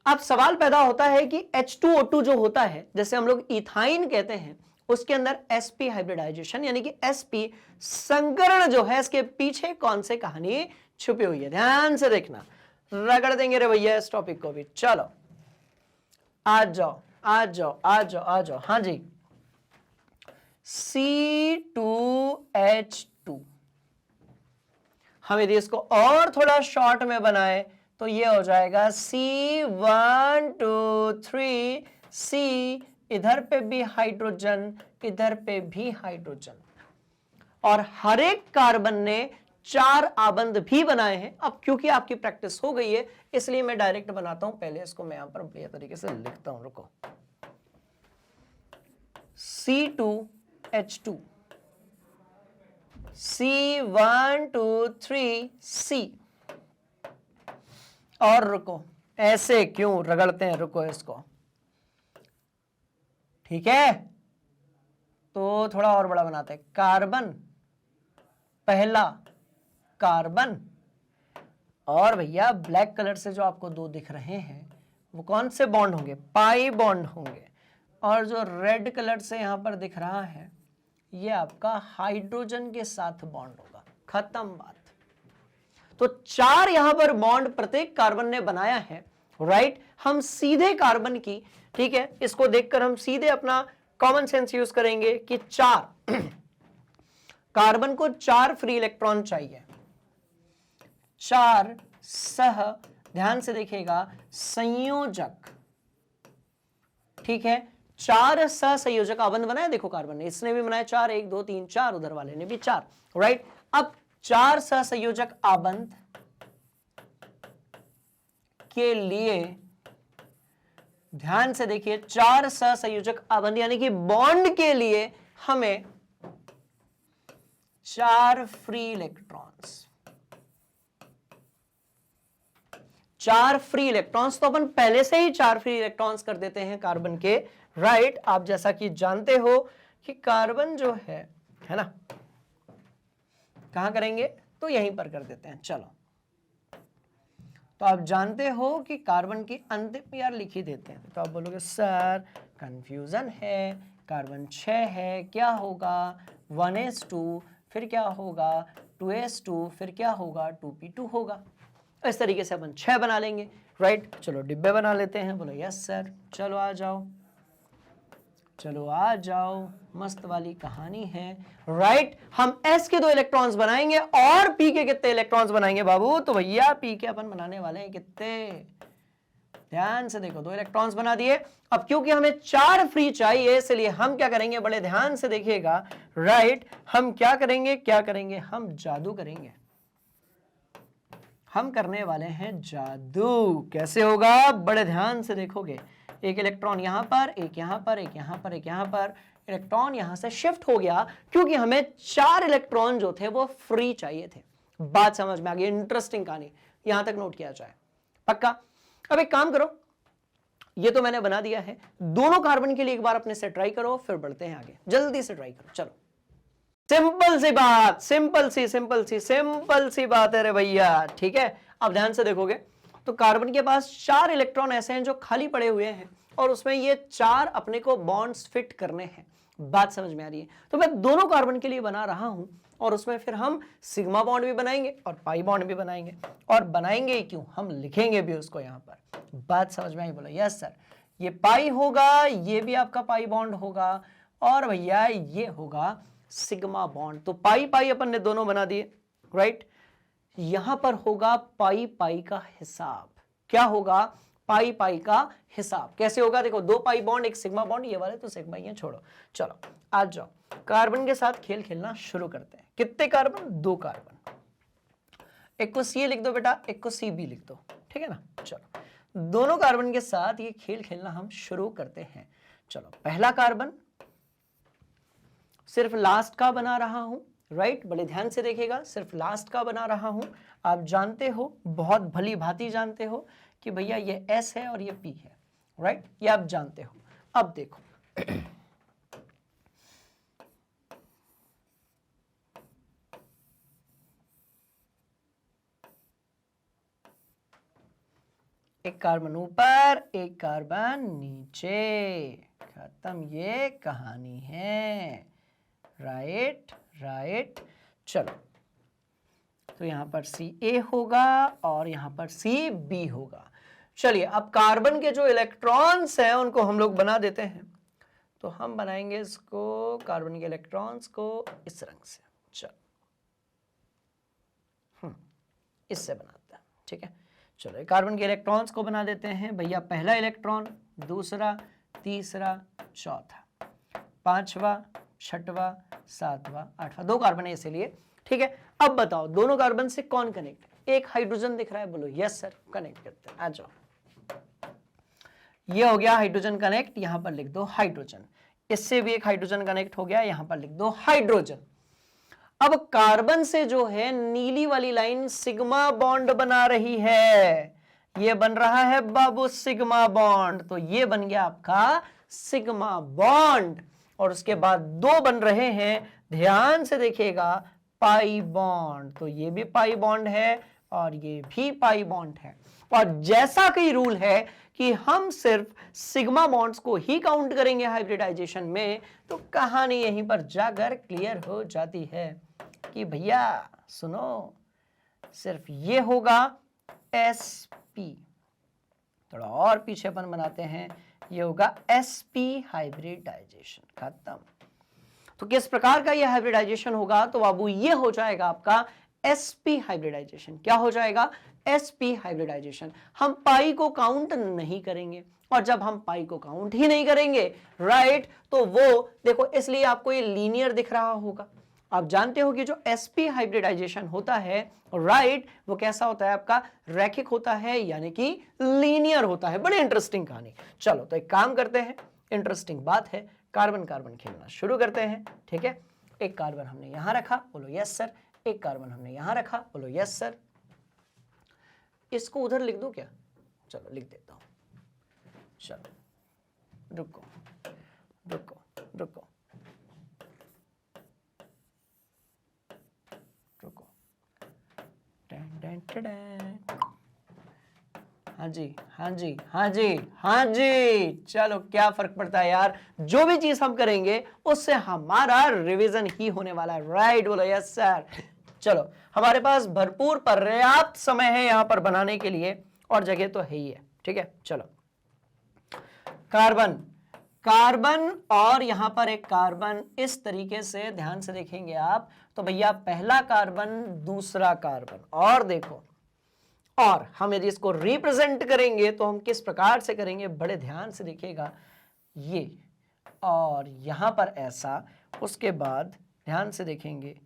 अब सवाल पैदा होता है कि H2O2 जो होता है, जैसे हम लोग इथाइन कहते हैं, उसके अंदर sp हाइब्रिडाइजेशन यानी कि sp संकरण जो है, इसके पीछे कौन से कहानी छुपी हुई है, ध्यान से देखना, रगड़ देंगे रे भैया इस टॉपिक को भी। चलो आ जाओ आ जाओ आ जाओ आ जाओ, हाँ जी। C2H2, हम यदि इसको और थोड़ा शॉर्ट में बनाए तो ये हो जाएगा C123C, इधर पे भी हाइड्रोजन, इधर पे भी हाइड्रोजन, और हर एक कार्बन ने 4 आबंध भी बनाए हैं। अब क्योंकि आपकी प्रैक्टिस हो गई है इसलिए मैं डायरेक्ट बनाता हूं, पहले इसको मैं यहां पर बढ़िया तरीके से लिखता हूं, रुको। C2H2, C123C, और रुको, ऐसे क्यों रगड़ते हैं, रुको इसको, ठीक है। तो थोड़ा और बड़ा बनाते हैं, कार्बन, पहला कार्बन, और भैया ब्लैक कलर से जो आपको 2 दिख रहे हैं वो कौन से बॉन्ड होंगे, पाई बॉन्ड होंगे, और जो रेड कलर से यहां पर दिख रहा है ये आपका हाइड्रोजन के साथ बॉन्ड होगा, खत्म बात। तो 4 यहां पर बॉन्ड प्रत्येक कार्बन ने बनाया है, राइट। हम सीधे कार्बन की, ठीक है, इसको देखकर हम सीधे अपना कॉमन सेंस यूज करेंगे कि 4 कार्बन को 4 फ्री इलेक्ट्रॉन चाहिए, 4 सह, ध्यान से देखिएगा, संयोजक, ठीक है, 4 सहसंयोजक आबंध बनाए, देखो कार्बन ने, इसने भी बनाया 4, 1 2 3 4, उधर वाले ने भी 4, राइट। अब 4 सहसंयोजक आबंध के लिए ध्यान से देखिए, 4 सहसंयोजक आबंध यानी कि बॉन्ड के लिए हमें 4 फ्री इलेक्ट्रॉन्स, 4 फ्री इलेक्ट्रॉन्स, तो अपन पहले से ही 4 फ्री इलेक्ट्रॉन्स कर देते हैं कार्बन के, राइट। आप जैसा कि जानते हो कि कार्बन जो है ना, कहां करेंगे, तो यहीं पर कर देते हैं। चलो, तो आप जानते हो कि कार्बन की अंतिम यार लिख ही देते हैं, तो आप बोलोगे सर कंफ्यूजन है, कार्बन 6 है, क्या होगा 1s2, फिर क्या होगा 2s2, फिर क्या होगा 2p2 होगा। इस तरीके से अपन 6 बना लेंगे, राइट। चलो डिब्बे बना लेते हैं, बोलो यस सर। चलो आ जाओ, चलो आ जाओ, मस्त वाली कहानी है, राइट। हम S के 2 इलेक्ट्रॉन्स बनाएंगे और P के कितने इलेक्ट्रॉन्स बनाएंगे बाबू, तो भैया P के अपन बनाने वाले हैं कितने, ध्यान से देखो, 2 इलेक्ट्रॉन्स बना दिए। अब क्योंकि हमें 4 फ्री चाहिए इसलिए हम क्या करेंगे, बड़े ध्यान से देखिएगा, राइट। हम क्या करेंगे, क्या करेंगे, हम जादू करेंगे, हम करने वाले हैं जादू। कैसे होगा, बड़े ध्यान से देखोगे, एक इलेक्ट्रॉन यहां पर, एक यहां पर, एक यहां पर, एक यहां पर, इलेक्ट्रॉन यहां से शिफ्ट हो गया क्योंकि हमें 4 इलेक्ट्रॉन जो थे वो फ्री चाहिए थे। बात समझ में आ गई, इंटरेस्टिंग कहानी, यहां तक नोट किया जाए, पक्का। अब एक काम करो, ये तो मैंने बना दिया है, दोनों कार्बन के लिए एक बार अपने से ट्राई करो, फिर बढ़ते हैं आगे, जल्दी से ट्राई करो। चलो, सिंपल सी बात, सिंपल सी बात है रे भैया, ठीक है। अब ध्यान से देखोगे तो कार्बन के पास 4 इलेक्ट्रॉन ऐसे हैं जो खाली पड़े हुए हैं और उसमें ये 4 अपने को बॉन्ड्स फिट करने हैं। बात समझ में आ रही है? तो मैं दोनों कार्बन के लिए बना रहा हूं और उसमें फिर हम सिग्मा बॉन्ड भी बनाएंगे और पाई बॉन्ड भी बनाएंगे, और बनाएंगे क्यों, हम लिखेंगे भी उसको यहां पर। बात समझ में आई? बोला यस सर। ये पाई होगा, ये भी आपका पाई बॉन्ड होगा, और भैया ये होगा सिग्मा बॉन्ड। तो पाई पाई अपन ने दोनों बना दिए, राइट। यहां पर होगा पाई पाई का हिसाब। क्या होगा? पाई पाई का हिसाब। कैसे होगा? देखो, 2 पाई बॉन्ड, एक सिग्मा बॉन्ड, ये वाले तो सिग्मा ही है, छोड़ो। चलो आ जाओ, कार्बन के साथ खेल खेलना शुरू करते हैं। कितने कार्बन? 2 कार्बन। एक को सी लिख दो बेटा, एक को सी बी लिख दो, ठीक है ना। चलो, दोनों कार्बन के साथ ये खेल खेलना हम शुरू करते हैं। चलो, पहला कार्बन सिर्फ लास्ट का बना रहा हूं, राइट। बड़े ध्यान से देखिएगा, सिर्फ लास्ट का बना रहा हूं। आप जानते हो, बहुत भली भांति जानते हो कि भैया ये S है और ये P है, राइट। ये आप जानते हो। अब देखो, एक कार्बन ऊपर, एक कार्बन नीचे, खत्म ये कहानी है, राइट राइट। चलो, तो यहां पर Ca होगा और यहां पर Cb होगा। चलिए, अब कार्बन के जो इलेक्ट्रॉन्स हैं उनको हम लोग बना देते हैं। तो हम बनाएंगे इसको, कार्बन के इलेक्ट्रॉन्स को इस रंग से। चलो, इससे बनाते हैं, ठीक है। चलो, कार्बन के इलेक्ट्रॉन्स को बना देते हैं भैया। पहला इलेक्ट्रॉन, दूसरा, तीसरा, चौथा, पांचवा, छठवा, सातवां, आठवां। 2 कार्बन है इसीलिए, ठीक है। अब बताओ, दोनों कार्बन से कौन कनेक्ट है? एक हाइड्रोजन दिख रहा है, बोलो यस सर, कनेक्ट करते हैं। आ जाओ, ये हो गया हाइड्रोजन कनेक्ट, यहां पर लिख दो हाइड्रोजन। इससे भी एक हाइड्रोजन कनेक्ट हो गया, यहां पर लिख दो हाइड्रोजन। अब कार्बन से जो है नीली वाली लाइन सिग्मा बॉन्ड बना रही है, ये बन रहा है बाबू सिग्मा बॉन्ड। तो ये बन गया आपका सिग्मा बॉन्ड। और उसके बाद 2 बन रहे हैं, ध्यान से देखिएगा, पाई बॉन्ड। तो ये भी पाई बॉन्ड है और ये भी पाई बॉन्ड है। और जैसा कि रूल है कि हम सिर्फ सिग्मा बॉन्ड्स को ही काउंट करेंगे हाइब्रिडाइजेशन में, तो कहानी यहीं पर जाकर क्लियर हो जाती है कि भैया सुनो, सिर्फ ये होगा sp। थोड़ा और पीछे अपन बनाते हैं, ये होगा sp हाइब्रिडाइजेशन, खत्म। तो किस प्रकार का ये हाइब्रिडाइजेशन होगा? तो बाबू ये हो जाएगा आपका sp हाइब्रिडाइजेशन। क्या हो जाएगा? sp hybridisation. हम पाई को काउंट नहीं करेंगे, और जब हम पाई को काउंट ही नहीं करेंगे, राइट, तो वो देखो, इसलिए आपको ये लीनियर दिख रहा होगा। आप जानते हो कि जो sp हाइब्रिडाइजेशन होता है, राइट, वो कैसा होता है? आपका रैखिक होता है, यानी कि लीनियर होता है। बड़ी इंटरेस्टिंग कहानी। चलो, तो एक काम करते हैं, इंटरेस्टिंग बात है, कार्बन कार्बन खेलना शुरू करते हैं, ठीक है। एक कार्बन हमने यहां रखा, बोलो यस सर। एक कार्बन हमने यहां रखा, बोलो यस सर। इसको उधर लिख दो क्या? चलो, लिख देता हूं। चलो, रुको रुको रुको रुको, हाँ जी हाँ जी हाँ जी हाँ जी। चलो, क्या फर्क पड़ता है यार, जो भी चीज हम करेंगे उससे हमारा रिवीजन ही होने वाला है, राइट। बोलो यस सर। चलो, हमारे पास भरपूर पर्याप्त समय है यहां पर बनाने के लिए, और जगह तो है ही है, ठीक है। चलो, कार्बन कार्बन और यहां पर एक कार्बन, इस तरीके से ध्यान से देखेंगे आप, तो भैया पहला कार्बन, दूसरा कार्बन, और देखो, और हम यदि इसको रिप्रेजेंट करेंगे तो हम किस प्रकार से करेंगे? बड़े ध्यान से देखिएगा, ये और यहां पर ऐसा, उसके बाद ध्यान से देखेंगे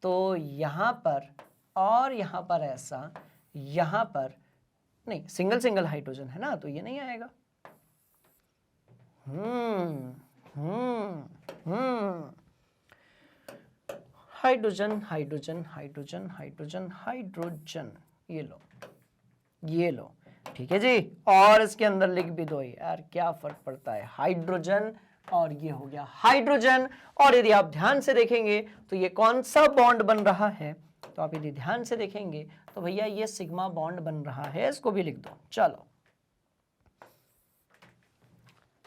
तो यहां पर और यहां पर ऐसा, यहां पर नहीं, सिंगल सिंगल हाइड्रोजन है ना, तो ये नहीं आएगा। Hydrogen hydrogen hydrogen hydrogen hydrogen, ये लो ये लो, ठीक है जी। और इसके अंदर लिख भी दो यार, क्या फर्क पड़ता है, हाइड्रोजन, और ये हो गया हाइड्रोजन। और यदि आप ध्यान से देखेंगे तो ये कौन सा बॉन्ड बन रहा है? तो आप यदि ध्यान से देखेंगे तो भैया ये सिग्मा बॉन्ड बन रहा है, इसको भी लिख दो। चलो,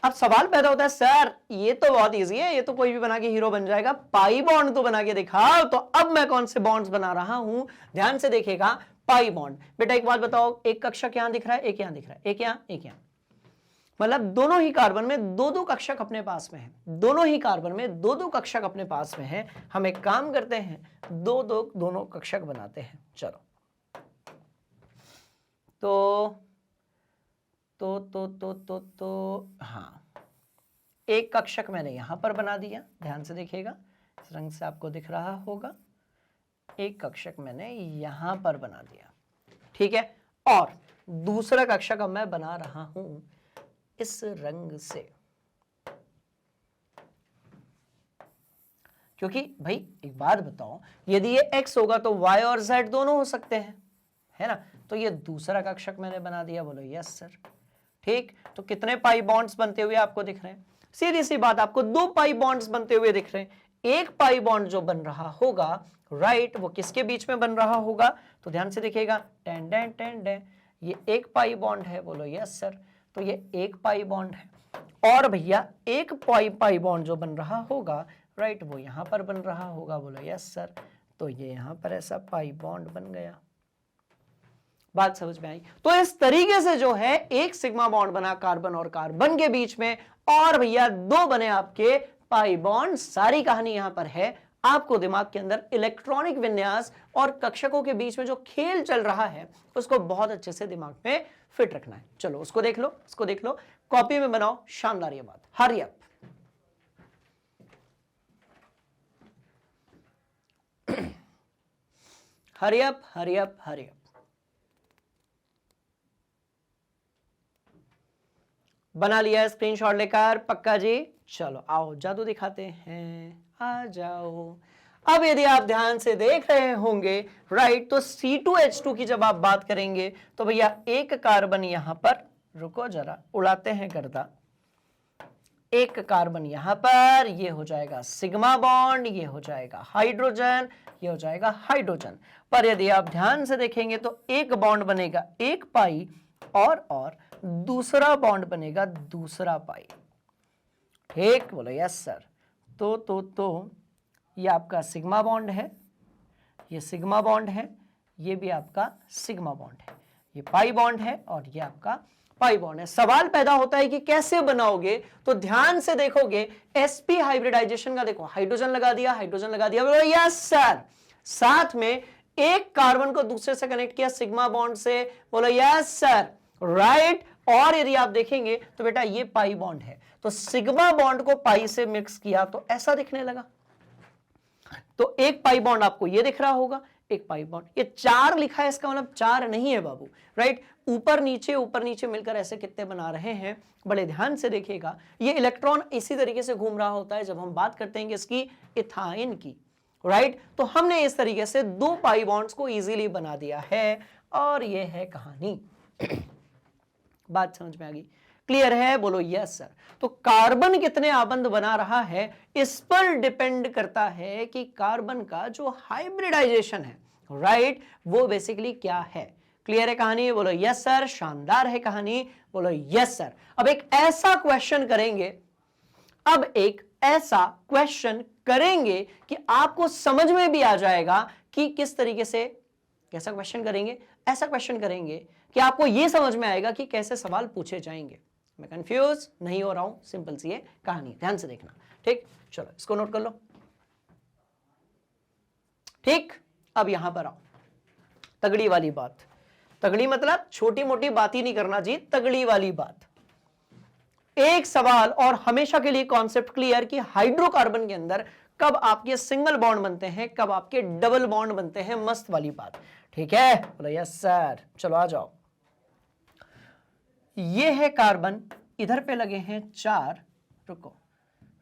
अब सवाल पैदा होता है, सर ये तो बहुत इजी है, ये तो कोई भी बना के हीरो बन जाएगा, पाई बॉन्ड तो बना के दिखाओ। तो अब मैं कौन से बॉन्ड्स बना रहा हूं, ध्यान से देखिएगा, पाई बॉन्ड। बेटा एक बात बताओ, एक कक्षक यहां दिख रहा है, एक यहां दिख रहा है, एक यहां, एक यहां। मतलब दोनों ही कार्बन में दो दो कक्षक अपने पास में है, दोनों ही कार्बन में दो दो कक्षक अपने पास में है। हम एक काम करते हैं, दो दो दोनों कक्षक बनाते हैं। चलो तो हाँ, एक कक्षक मैंने यहां पर बना दिया, ध्यान से देखिएगा, इस रंग से आपको दिख रहा होगा। एक कक्षक मैंने यहां पर बना दिया, ठीक है। और दूसरा कक्षक अब मैं बना रहा हूं इस रंग से, क्योंकि भाई एक बात बताओ, यदि ये x होगा तो y और z दोनों हो सकते हैं, है ना। तो ये दूसरा कक्षक मैंने बना दिया। बोलो यस सर। ठीक, तो कितने पाई बॉन्ड्स बनते हुए आपको दिख रहे हैं? सीधी सी बात, आपको दो पाई बॉन्ड्स बनते हुए दिख रहे हैं। एक पाई बॉन्ड जो बन रहा होगा, राइट, वो किसके बीच में बन रहा होगा? तो ध्यान से देखिएगा, टेन डेन टेन डेन, ये एक पाई बॉन्ड है। बोलो यस सर। तो ये एक पाई बॉन्ड है। और भैया एक पाई बॉन्ड जो बन रहा होगा, राइट, वो यहां पर बन रहा होगा। बोलो यस सर। तो ये यहां पर ऐसा पाई बॉन्ड बन गया। बात समझ में आई? तो इस तरीके से जो है एक सिग्मा बॉन्ड बना कार्बन और कार्बन के बीच में, और भैया दो बने आपके पाई बॉन्ड। सारी कहानी यहां पर है। आपको दिमाग के अंदर इलेक्ट्रॉनिक विन्यास और कक्षकों के बीच में जो खेल चल रहा है उसको बहुत अच्छे से दिमाग में फिट रखना है। चलो उसको देख लो, उसको देख लो, कॉपी में बनाओ। शानदार ये बात। Hurry up. Hurry up, hurry up, hurry up. बना लिया स्क्रीनशॉट लेकर? पक्का जी। चलो आओ जादू दिखाते हैं, आ जाओ। अब यदि आप ध्यान से देख रहे होंगे, राइट, तो C2H2 की जब आप बात करेंगे तो भैया एक कार्बन यहां पर, रुको जरा उड़ाते हैं गर्दा, एक कार्बन यहां पर, ये हो जाएगा सिग्मा बॉन्ड, ये हो जाएगा हाइड्रोजन, ये हो जाएगा हाइड्रोजन। पर यदि आप ध्यान से देखेंगे तो एक बॉन्ड बनेगा एक पाई, और दूसरा बॉन्ड बनेगा दूसरा पाई। ठीक, बोलो यस सर। तो ये आपका सिग्मा बॉन्ड है, ये सिग्मा बॉन्ड है, ये भी आपका सिग्मा बॉन्ड है, ये पाई बॉन्ड है, और ये आपका पाई बॉन्ड है। सवाल पैदा होता है कि कैसे बनाओगे? तो ध्यान से देखोगे, sp हाइब्रिडाइजेशन का देखो, हाइड्रोजन लगा दिया, हाइड्रोजन लगा दिया, बोलो यस सर। साथ में एक कार्बन को दूसरे से कनेक्ट किया सिग्मा बॉन्ड से, बोलो यस सर, राइट। और यदि आप देखेंगे तो बेटा ये पाई बॉन्ड है, तो सिग्मा बॉन्ड को पाई से मिक्स किया तो ऐसा दिखने लगा। तो एक पाई बॉन्ड आपको ये दिख रहा होगा, एक पाई बॉन्ड, ये चार लिखा है, इसका मतलब चार नहीं है बाबू, राइट। ऊपर नीचे मिलकर ऐसे कितने बना रहे हैं, बड़े ध्यान से देखिएगा। ये इलेक्ट्रॉन इसी तरीके से घूम रहा होता है जब हम बात करते हैं इसकी इथाइन की, राइट। तो हमने इस तरीके से दो पाई बॉन्ड्स को इजीली बना दिया है, और ये है कहानी। बात समझ में आ गई? क्लियर है? बोलो यस सर। तो कार्बन कितने आबंध बना रहा है इस पर डिपेंड करता है कि कार्बन का जो हाइब्रिडाइजेशन है, राइट, वो बेसिकली क्या है। क्लियर है कहानी? बोलो यस सर। शानदार है कहानी, बोलो यस सर। अब एक ऐसा क्वेश्चन करेंगे कि आपको समझ में भी आ जाएगा कि किस तरीके से, कैसा क्वेश्चन करेंगे, ऐसा क्वेश्चन करेंगे कि आपको यह समझ में आएगा कि कैसे सवाल पूछे जाएंगे। मैं कंफ्यूज नहीं हो रहा हूं, सिंपल सी है कहानी, ध्यान से देखना। ठीक, चलो इसको नोट कर लो। ठीक, अब यहां पर आओ, तगड़ी वाली बात। तगड़ी मतलब छोटी मोटी बात ही नहीं करना जी, तगड़ी वाली बात। एक सवाल और हमेशा के लिए कॉन्सेप्ट क्लियर कि हाइड्रोकार्बन के अंदर कब आपके सिंगल बॉन्ड बनते हैं, कब आपके डबल बॉन्ड बनते हैं। मस्त वाली बात, ठीक है? बोलो यस सर। चलो आ जाओ। ये है कार्बन, इधर पे लगे हैं चार, रुको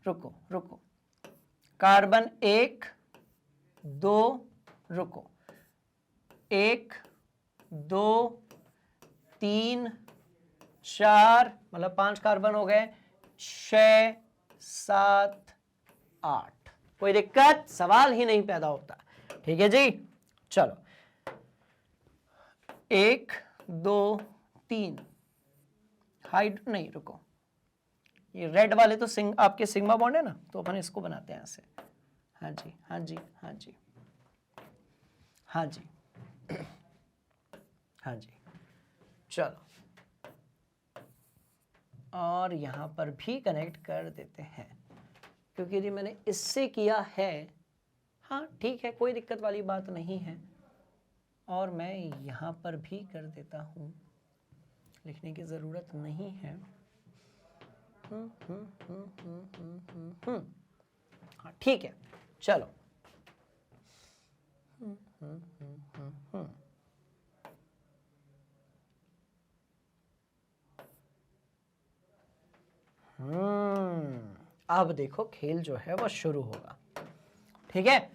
रुको रुको, कार्बन एक दो, रुको, एक दो तीन चार, मतलब 5 कार्बन हो गए, 6 7 8। कोई दिक्कत? सवाल ही नहीं पैदा होता। ठीक है जी, चलो 1 2 3, नहीं रुको, ये रेड वाले तो आपके सिग्मा बॉन्ड है ना, तो अपन इसको बनाते हैं ऐसे। हाँ जी हाँ जी हाँ जी हाँ जी हाँ जी, चलो और यहां पर भी कनेक्ट कर देते हैं, क्योंकि यदि मैंने इससे किया है, हाँ ठीक है, कोई दिक्कत वाली बात नहीं है। और मैं यहां पर भी कर देता हूं, लिखने की जरूरत नहीं है। हाँ ठीक है, चलो। अब देखो खेल जो है वो शुरू होगा। ठीक है,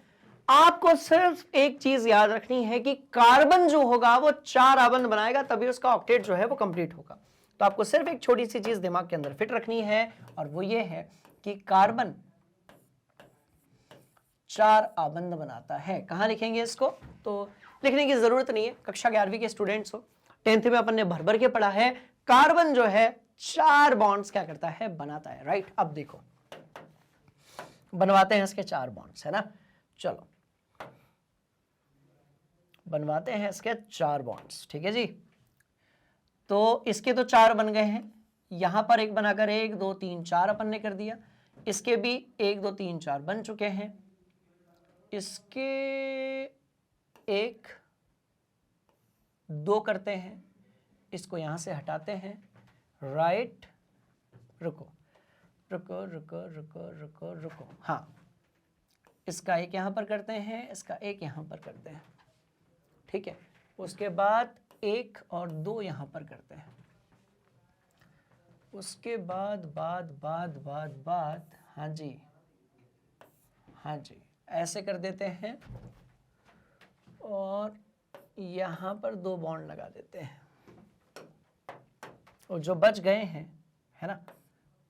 आपको सिर्फ एक चीज याद रखनी है कि कार्बन जो होगा वो 4 आबंध बनाएगा, तभी उसका ऑक्टेट जो है वो कंप्लीट होगा। तो आपको सिर्फ एक छोटी सी चीज दिमाग के अंदर फिट रखनी है, और वो ये है कि कार्बन 4 आबंध बनाता है। कहां लिखेंगे इसको? तो लिखने की जरूरत नहीं है, कक्षा 11वीं के स्टूडेंट्स हो, 10th में अपन ने भर भर के पढ़ा है। कार्बन जो है 4 बॉन्ड्स क्या करता है? बनाता है, राइट। अब देखो बनवाते हैं इसके 4 बॉन्ड्स, है ना। चलो बनवाते हैं इसके 4 बॉन्ड्स, ठीक है जी। तो इसके तो 4 बन गए हैं, यहां पर एक बनाकर 1 2 3 4 अपन ने कर दिया। इसके भी 1 2 3 4 बन चुके हैं। इसके 1 2 करते हैं, इसको यहां से हटाते हैं, राइट। रुको रुको रुको रुको रुको रुको, हाँ इसका 1 यहां पर करते हैं, इसका 1 यहां पर करते हैं, ठीक है। उसके बाद 1 और 2 यहां पर करते हैं, उसके बाद बाद हाँ जी ऐसे कर देते हैं, और यहां पर 2 बॉन्ड लगा देते हैं, और जो बच गए हैं, है ना,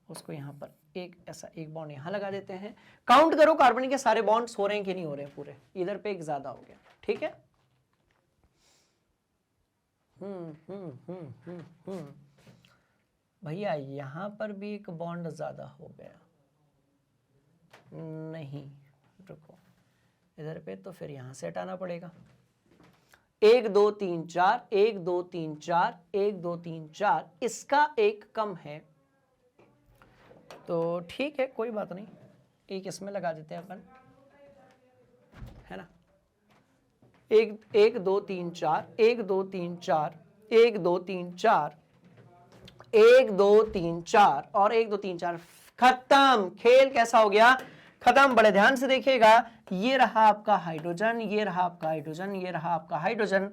उसको यहां पर एक बॉन्ड यहां लगा देते हैं। काउंट करो कार्बन के सारे बॉन्ड्स हो रहे हैं कि नहीं हो रहे हैं पूरे, इधर पे एक ज्यादा हो गया, ठीक है। भैया यहां पर भी एक बॉन्ड ज्यादा हो गया, नहीं रुको, इधर पे तो फिर यहां से हटाना पड़ेगा। 1 2 3 4 1 2 3 4 1 2 3 4, इसका 1 कम है, तो ठीक है कोई बात नहीं, 1 इसमें लगा देते हैं अपन, है ना। 1 2 3 4 1 2 3 4 1 2 3 4 1 2 3 4 और 1 2 3 4, खत्म। खेल कैसा हो गया? खत्म। बड़े ध्यान से देखिएगा, ये रहा आपका हाइड्रोजन, ये रहा आपका हाइड्रोजन, ये रहा आपका हाइड्रोजन,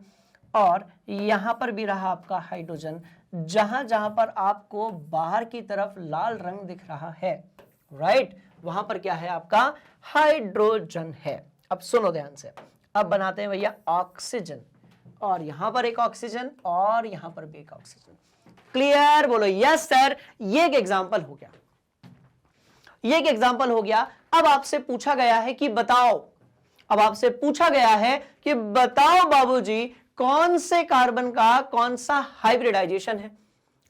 और यहां पर भी रहा आपका हाइड्रोजन। जहां जहां पर आपको बाहर की तरफ लाल रंग दिख रहा है, राइट, वहां पर क्या है? आपका हाइड्रोजन है। अब सुनो ध्यान से, अब बनाते हैं भैया ऑक्सीजन, और यहां पर एक ऑक्सीजन और यहां पर भी एक ऑक्सीजन। क्लियर? बोलो यस सर। ये एक एग्जांपल हो गया, ये एक एग्जांपल हो गया। अब आपसे पूछा गया है कि बताओ, अब आपसे पूछा गया है कि बताओ बाबूजी कौन से कार्बन का कौन सा हाइब्रिडाइजेशन है।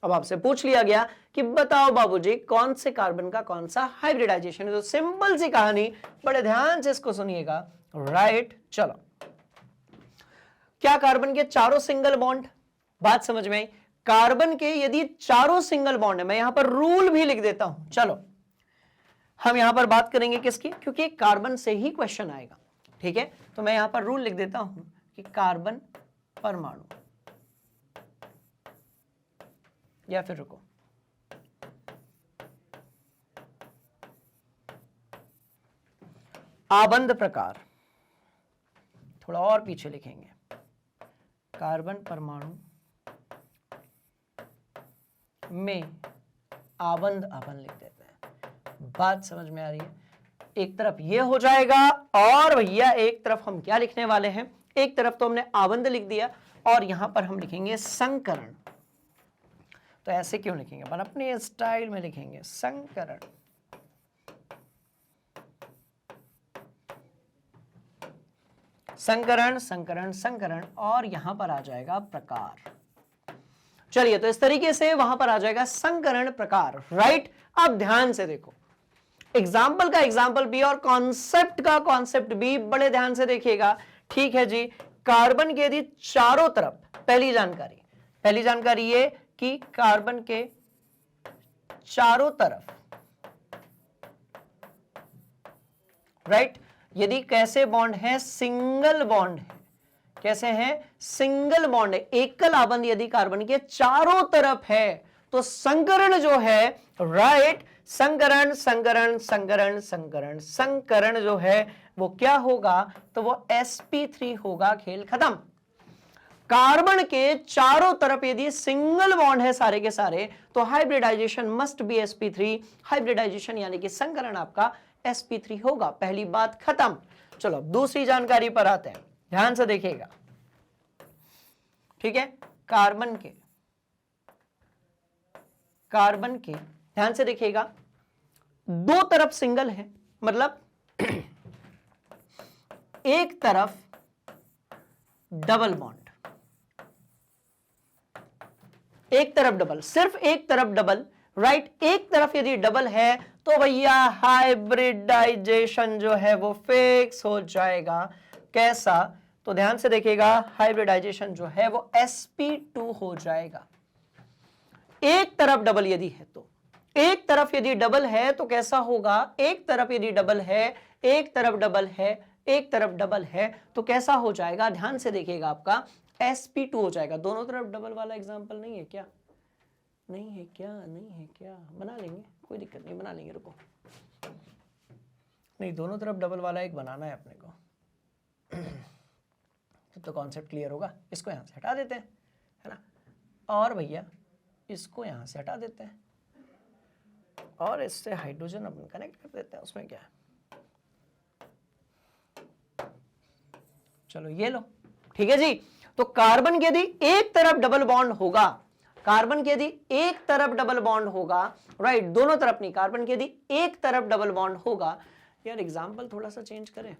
अब आपसे पूछ लिया गया कि बताओ बाबूजी कौन से कार्बन का कौन सा हाइब्रिडाइजेशन है। तो सिंपल सी कहानी, बड़े ध्यान से इसको सुनिएगा, राइट। चलो, क्या कार्बन के चारों सिंगल बॉन्ड? बात समझ में आई? कार्बन के यदि चारों सिंगल बॉन्ड है, मैं यहां पर रूल भी लिख देता हूं। चलो हम यहां पर बात करेंगे किसकी, क्योंकि कार्बन से ही क्वेश्चन आएगा, ठीक है। तो मैं यहां पर रूल लिख देता हूं कि कार्बन परमाणु, या फिर रुको, आबंध प्रकार, थोड़ा और पीछे लिखेंगे, कार्बन परमाणु में आबंध अपन लिख देते हैं। बात समझ में आ रही है? एक तरफ ये हो जाएगा, और भैया एक तरफ हम क्या लिखने वाले हैं? एक तरफ तो हमने आबंध लिख दिया, और यहां पर हम लिखेंगे संकरण। तो ऐसे क्यों लिखेंगे? अपन अपने स्टाइल में लिखेंगे संकरण। संकरण संकरण संकरण, और यहां पर आ जाएगा प्रकार। चलिए, तो इस तरीके से वहां पर आ जाएगा संकरण प्रकार, राइट। अब ध्यान से देखो, एग्जाम्पल का एग्जाम्पल भी और कॉन्सेप्ट का कॉन्सेप्ट भी बड़े ध्यान से देखिएगा, ठीक है जी। कार्बन के यदि चारों तरफ, पहली जानकारी ये कि कार्बन के चारों तरफ, राइट। यदि कैसे बॉन्ड है, सिंगल बॉन्ड है, कैसे है, सिंगल बॉन्ड है, एकल आबंध यदि कार्बन के चारों तरफ है तो संकरण जो है, राइट, संकरण संकरण संकरण संकरण संकरण जो है वो क्या होगा, तो वो sp3 होगा। खेल खत्म। कार्बन के चारों तरफ यदि सिंगल बॉन्ड है सारे के सारे तो hybridisation must be sp3, hybridisation यानी कि संकरण आपका sp3 होगा। पहली बात खत्म। चलो दूसरी जानकारी पर आते हैं, ध्यान से देखिएगा, ठीक है। कार्बन के ध्यान से देखिएगा, दो तरफ सिंगल है, मतलब एक तरफ डबल बॉन्ड, एक तरफ डबल, सिर्फ एक तरफ डबल, राइट। एक तरफ यदि डबल है तो भैया हाइब्रिडाइजेशन जो है वो फिक्स हो जाएगा। कैसा, तो ध्यान से देखिएगा, हाइब्रिडाइजेशन जो है वो sp2 हो जाएगा। एक तरफ डबल यदि है तो, एक तरफ यदि डबल है तो कैसा होगा, एक तरफ यदि डबल है, एक तरफ डबल है, एक तरफ डबल है तो कैसा हो जाएगा, ध्यान से देखिएगा, आपका sp2 हो जाएगा। दोनों तरफ डबल वाला एग्जांपल नहीं है क्या, नहीं है क्या, नहीं है क्या, बना लेंगे, कोई दिक्कत नहीं, बना लेंगे, रुको। नहीं, दोनों तरफ डबल वाला एक बनाना है अपने को, तो कॉन्सेप्ट क्लियर होगा। इसको यहां से हटा देते हैं, है ना, और भैया इसको यहां से हटा देते हैं और इससे हाइड्रोजन अपन कनेक्ट कर देते हैं, उसमें क्या है। चलो ये लो, ठीक है जी। तो कार्बन के यदि एक तरफ डबल बॉन्ड होगा, कार्बन के यदि एक तरफ डबल बॉन्ड होगा, राइट, दोनों तरफ नहीं, कार्बन के यदि एक तरफ डबल बॉन्ड होगा, यार एग्जांपल थोड़ा सा चेंज करें,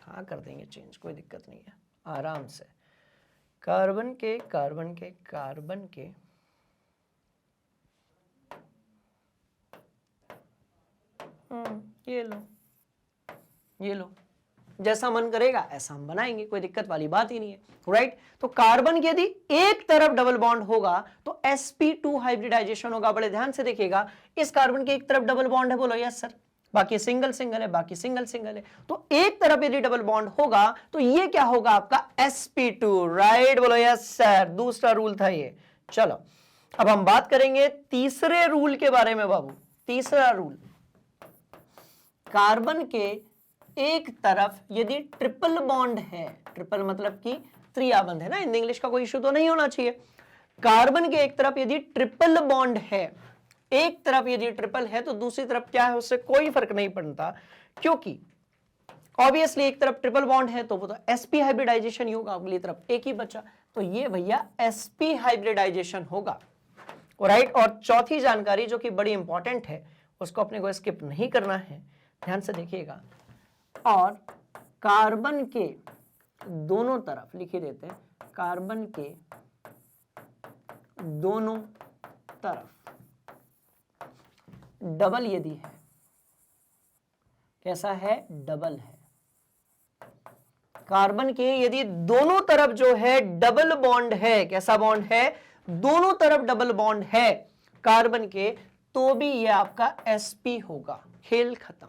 हाँ कर देंगे चेंज, कोई दिक्कत नहीं है, आराम से। कार्बन के ये लो, जैसा मन करेगा ऐसा हम बनाएंगे, कोई दिक्कत वाली बात ही नहीं है, राइट। तो कार्बन के यदि एक तरफ डबल बॉन्ड होगा तो sp2 हाइब्रिडाइजेशन होगा। बड़े ध्यान से देखिएगा, इस कार्बन के एक तरफ डबल बॉन्ड है, बोलो यस सर, बाकी सिंगल सिंगल है, बाकी सिंगल सिंगल है, तो एक तरफ यदि डबल बॉन्ड होगा तो ये क्या होगा आपका sp2, राइट, बोलो यस सर। दूसरा रूल था ये। चलो अब हम बात करेंगे तीसरे रूल के बारे में बाबू। तीसरा रूल, कार्बन के एक तरफ यदि ट्रिपल बॉन्ड है, ट्रिपल मतलब कि त्रिआबंध है ना, हिंदी इंग्लिश का कोई इशू तो नहीं होना चाहिए। कार्बन के एक तरफ यदि ट्रिपल बॉन्ड है, एक तरफ यदि ट्रिपल है तो दूसरी तरफ क्या है उससे कोई फर्क नहीं पड़ता, क्योंकि ऑब्वियसली एक तरफ ट्रिपल बॉन्ड है तो वो तो sp हाइब्रिडाइजेशन ही होगा, अगली तरफ एक ही बचा, तो ये भैया sp हाइब्रिडाइजेशन होगा, राइट। और चौथी जानकारी जो कि बड़ी इंपॉर्टेंट है, उसको अपने को स्किप नहीं करना है, ध्यान से देखिएगा, और कार्बन के दोनों तरफ लिख ही देते हैं, कार्बन के दोनों तरफ डबल यदि है, कैसा है, डबल है। कार्बन के यदि दोनों तरफ जो है डबल बॉन्ड है, कैसा बॉन्ड है, दोनों तरफ डबल बॉन्ड है कार्बन के, तो भी ये आपका sp होगा। खेल खत्म।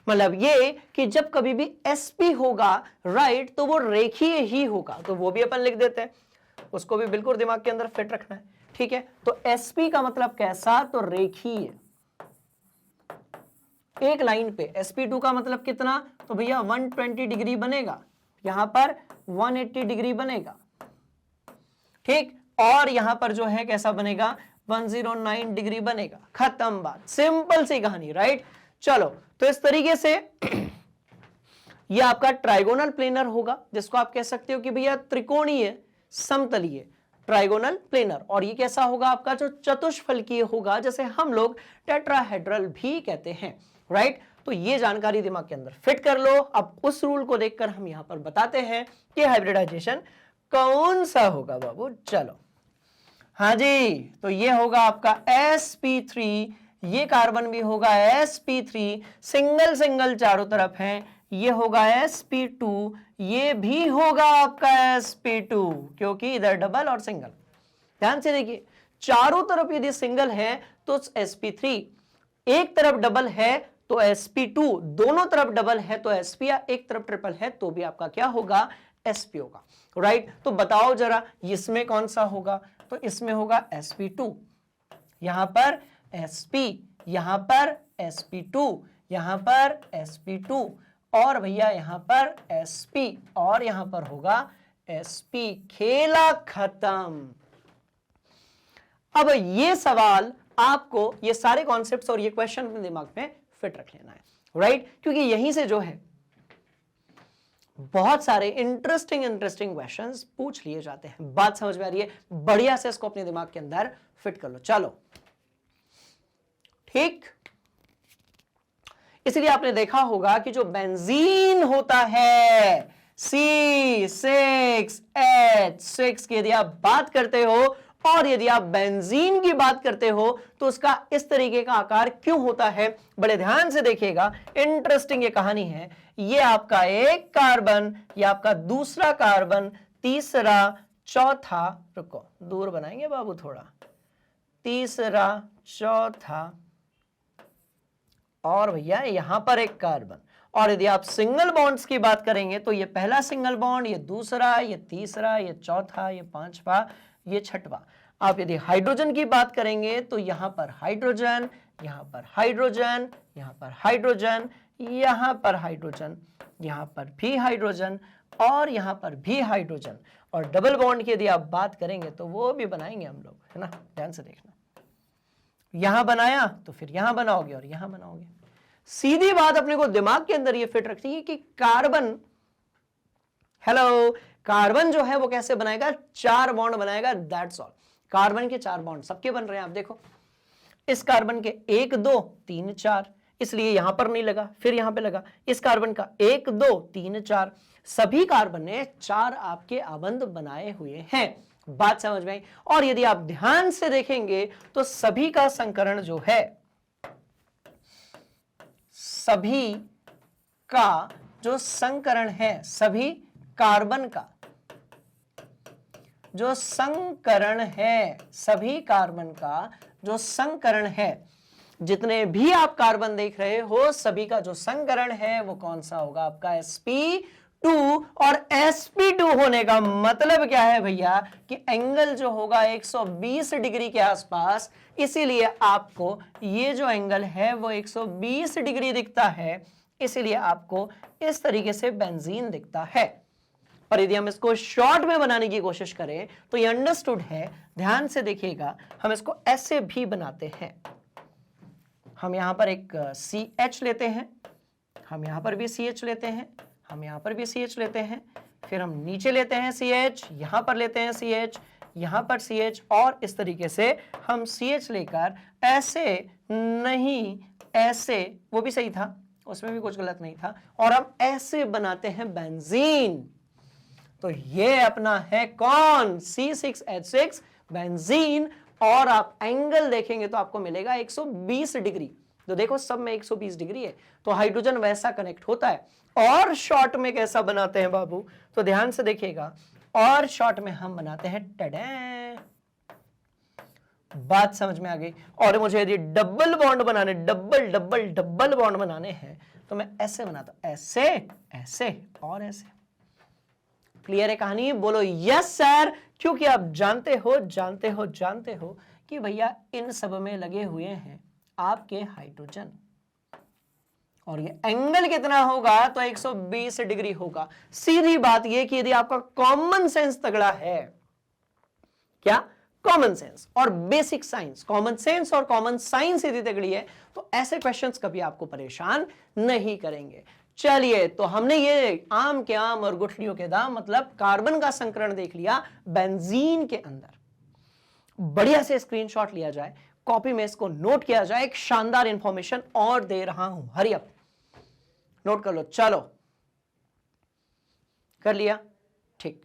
मतलब ये कि जब कभी भी sp होगा, राइट, तो वो रेखीय ही होगा, तो वो भी अपन लिख देते हैं, उसको भी बिल्कुल दिमाग के अंदर फिट रखना है, ठीक है। तो sp का मतलब कैसा, तो रेखीय, एक लाइन पे। sp2 का मतलब कितना, तो भैया 120 डिग्री बनेगा, यहां पर 180 डिग्री बनेगा, ठीक, और यहां पर जो है कैसा बनेगा, 109 डिग्री बनेगा। खत्म बात, सिंपल सी कहानी, राइट। चलो तो इस तरीके से ये आपका ट्राइगोनल प्लेनर होगा, जिसको आप कह सकते हो कि भैया त्रिकोणीय समतलीय, ट्राइगोनल प्लेनर। और ये कैसा होगा आपका, जो चतुष्फलकीय होगा, जैसे हम लोग टेट्राहेड्रल भी कहते हैं, राइट। तो ये जानकारी दिमाग के अंदर फिट कर लो। अब उस रूल को देखकर हम यहां पर बताते हैं कि हाइब्रिडाइजेशन कौन सा होगा बाबू। चलो हाँ जी, तो ये होगा आपका sp3, ये कार्बन भी होगा sp3, सिंगल सिंगल चारों तरफ है, ये होगा sp2, ये भी होगा आपका sp2, क्योंकि इधर डबल और सिंगल। ध्यान से देखिए, चारों तरफ यदि सिंगल है तो sp3, एक तरफ डबल है तो sp2, दोनों तरफ डबल है तो sp, या एक तरफ ट्रिपल है तो भी आपका क्या होगा, sp होगा। राइट, तो बताओ जरा इसमें कौन सा होगा, तो इसमें होगा sp2, यहां पर sp, यहां पर sp2, यहां पर sp2, और भैया यहां पर sp, और यहां पर होगा sp। खेला खत्म। अब ये सवाल आपको, ये सारे कॉन्सेप्ट्स और ये क्वेश्चन अपने दिमाग में फिट रख लेना है, राइट, क्योंकि यहीं से जो है बहुत सारे इंटरेस्टिंग क्वेश्चंस पूछ लिए जाते हैं। बात समझ में आ रही है? बढ़िया से इसको अपने दिमाग के अंदर फिट कर लो। चलो ठीक, इसलिए आपने देखा होगा कि जो बेंजीन होता है C6H6 की यदि आप बात करते हो, और यदि आप बेंजीन की बात करते हो तो उसका इस तरीके का आकार क्यों होता है, बड़े ध्यान से देखिएगा, इंटरेस्टिंग ये कहानी है। ये आपका एक कार्बन, ये आपका दूसरा कार्बन, तीसरा, चौथा, रुको दूर बनाएंगे बाबू थोड़ा, तीसरा, चौथा, और भैया यहां पर एक कार्बन। और यदि आप सिंगल बॉन्ड्स की बात करेंगे तो ये पहला सिंगल बॉन्ड, ये दूसरा, ये तीसरा, ये चौथा, ये पांचवा, ये छठवा। आप यदि हाइड्रोजन की बात करेंगे तो यहां पर हाइड्रोजन, यहां पर हाइड्रोजन, यहां पर हाइड्रोजन, यहां पर हाइड्रोजन, यहां पर भी हाइड्रोजन, और यहां पर भी हाइड्रोजन। और डबल बॉन्ड की यदि आप बात करेंगे तो वो भी बनाएंगे हम लोग, है ना, ध्यान से देखना। यहां बनाया तो फिर यहां बनाओगे और यहां बनाओगे। सीधी बात अपने को दिमाग के अंदर ये फिट रखनी है कि कार्बन, हेलो, कार्बन जो है वो कैसे बनाएगा, 4 बॉन्ड बनाएगा, दैट्स ऑल। कार्बन के 4 बॉन्ड सबके बन रहे हैं, आप देखो इस कार्बन के 1 2 3 4, इसलिए यहां पर नहीं लगा, फिर यहां पे लगा। इस कार्बन का 1 2 3 4, सभी कार्बन ने 4 आपके आबंध बनाए हुए हैं। बात समझ में आई? और यदि आप ध्यान से देखेंगे तो सभी का संकरण जो है, सभी का जो संकरण है, सभी कार्बन का जो संकरण है, सभी कार्बन का जो संकरण है, जितने भी आप कार्बन देख रहे हो सभी का जो संकरण है वो कौन सा होगा, आपका sp2। और sp2 होने का मतलब क्या है भैया, कि एंगल जो होगा 120 डिग्री के आसपास, इसीलिए आपको ये जो एंगल है वो 120 डिग्री दिखता है, इसीलिए आपको इस तरीके से बेंजीन दिखता है। और यदि हम इसको शॉर्ट में बनाने की कोशिश करें तो ये अंडरस्टूड है, ध्यान से देखिएगा, हम इसको ऐसे भी बनाते हैं। हम यहां पर एक CH लेते हैं, हम यहां पर भी CH लेते हैं, हम यहां पर भी CH लेते हैं, फिर हम नीचे लेते हैं CH, यहां पर लेते हैं CH, यहां पर CH, और इस तरीके से हम CH लेकर ऐसे नहीं, ऐसे, वो भी सही था, उसमें भी कुछ गलत नहीं था, और हम ऐसे बनाते हैं बेंजीन। तो ये अपना है कौन, C6H6 बेंजीन। और आप एंगल देखेंगे तो आपको मिलेगा 120 डिग्री। तो देखो सब में 120 डिग्री है, तो हाइड्रोजन वैसा कनेक्ट होता है। और शॉर्ट में कैसा बनाते हैं बाबू, तो ध्यान से देखिएगा, और शॉर्ट में हम बनाते हैं टडे। बात समझ में आ गई? और मुझे यदि डबल बॉन्ड बनाने, डबल बॉन्ड बनाने हैं तो मैं ऐसे बनाता हूं, ऐसे, ऐसे और ऐसे। क्लियर है कहानी? बोलो यस सर, क्योंकि आप जानते हो कि भैया इन सब में लगे हुए हैं आपके हाइड्रोजन, और ये एंगल कितना होगा, तो 120 डिग्री होगा। सीधी बात ये कि यदि आपका कॉमन सेंस तगड़ा है, क्या कॉमन सेंस और बेसिक साइंस, कॉमन सेंस और कॉमन साइंस यदि तगड़ी है तो ऐसे क्वेश्चंस कभी आपको परेशान नहीं करेंगे। चलिए, तो हमने ये आम के आम और गुठलियों के दाम, मतलब कार्बन का संकरण देख लिया बेंजीन के अंदर। बढ़िया से स्क्रीनशॉट लिया जाए, कॉपी में इसको नोट किया जाए। एक शानदार इंफॉर्मेशन और दे रहा हूं, हरी अप, नोट कर लो। चलो, कर लिया? ठीक,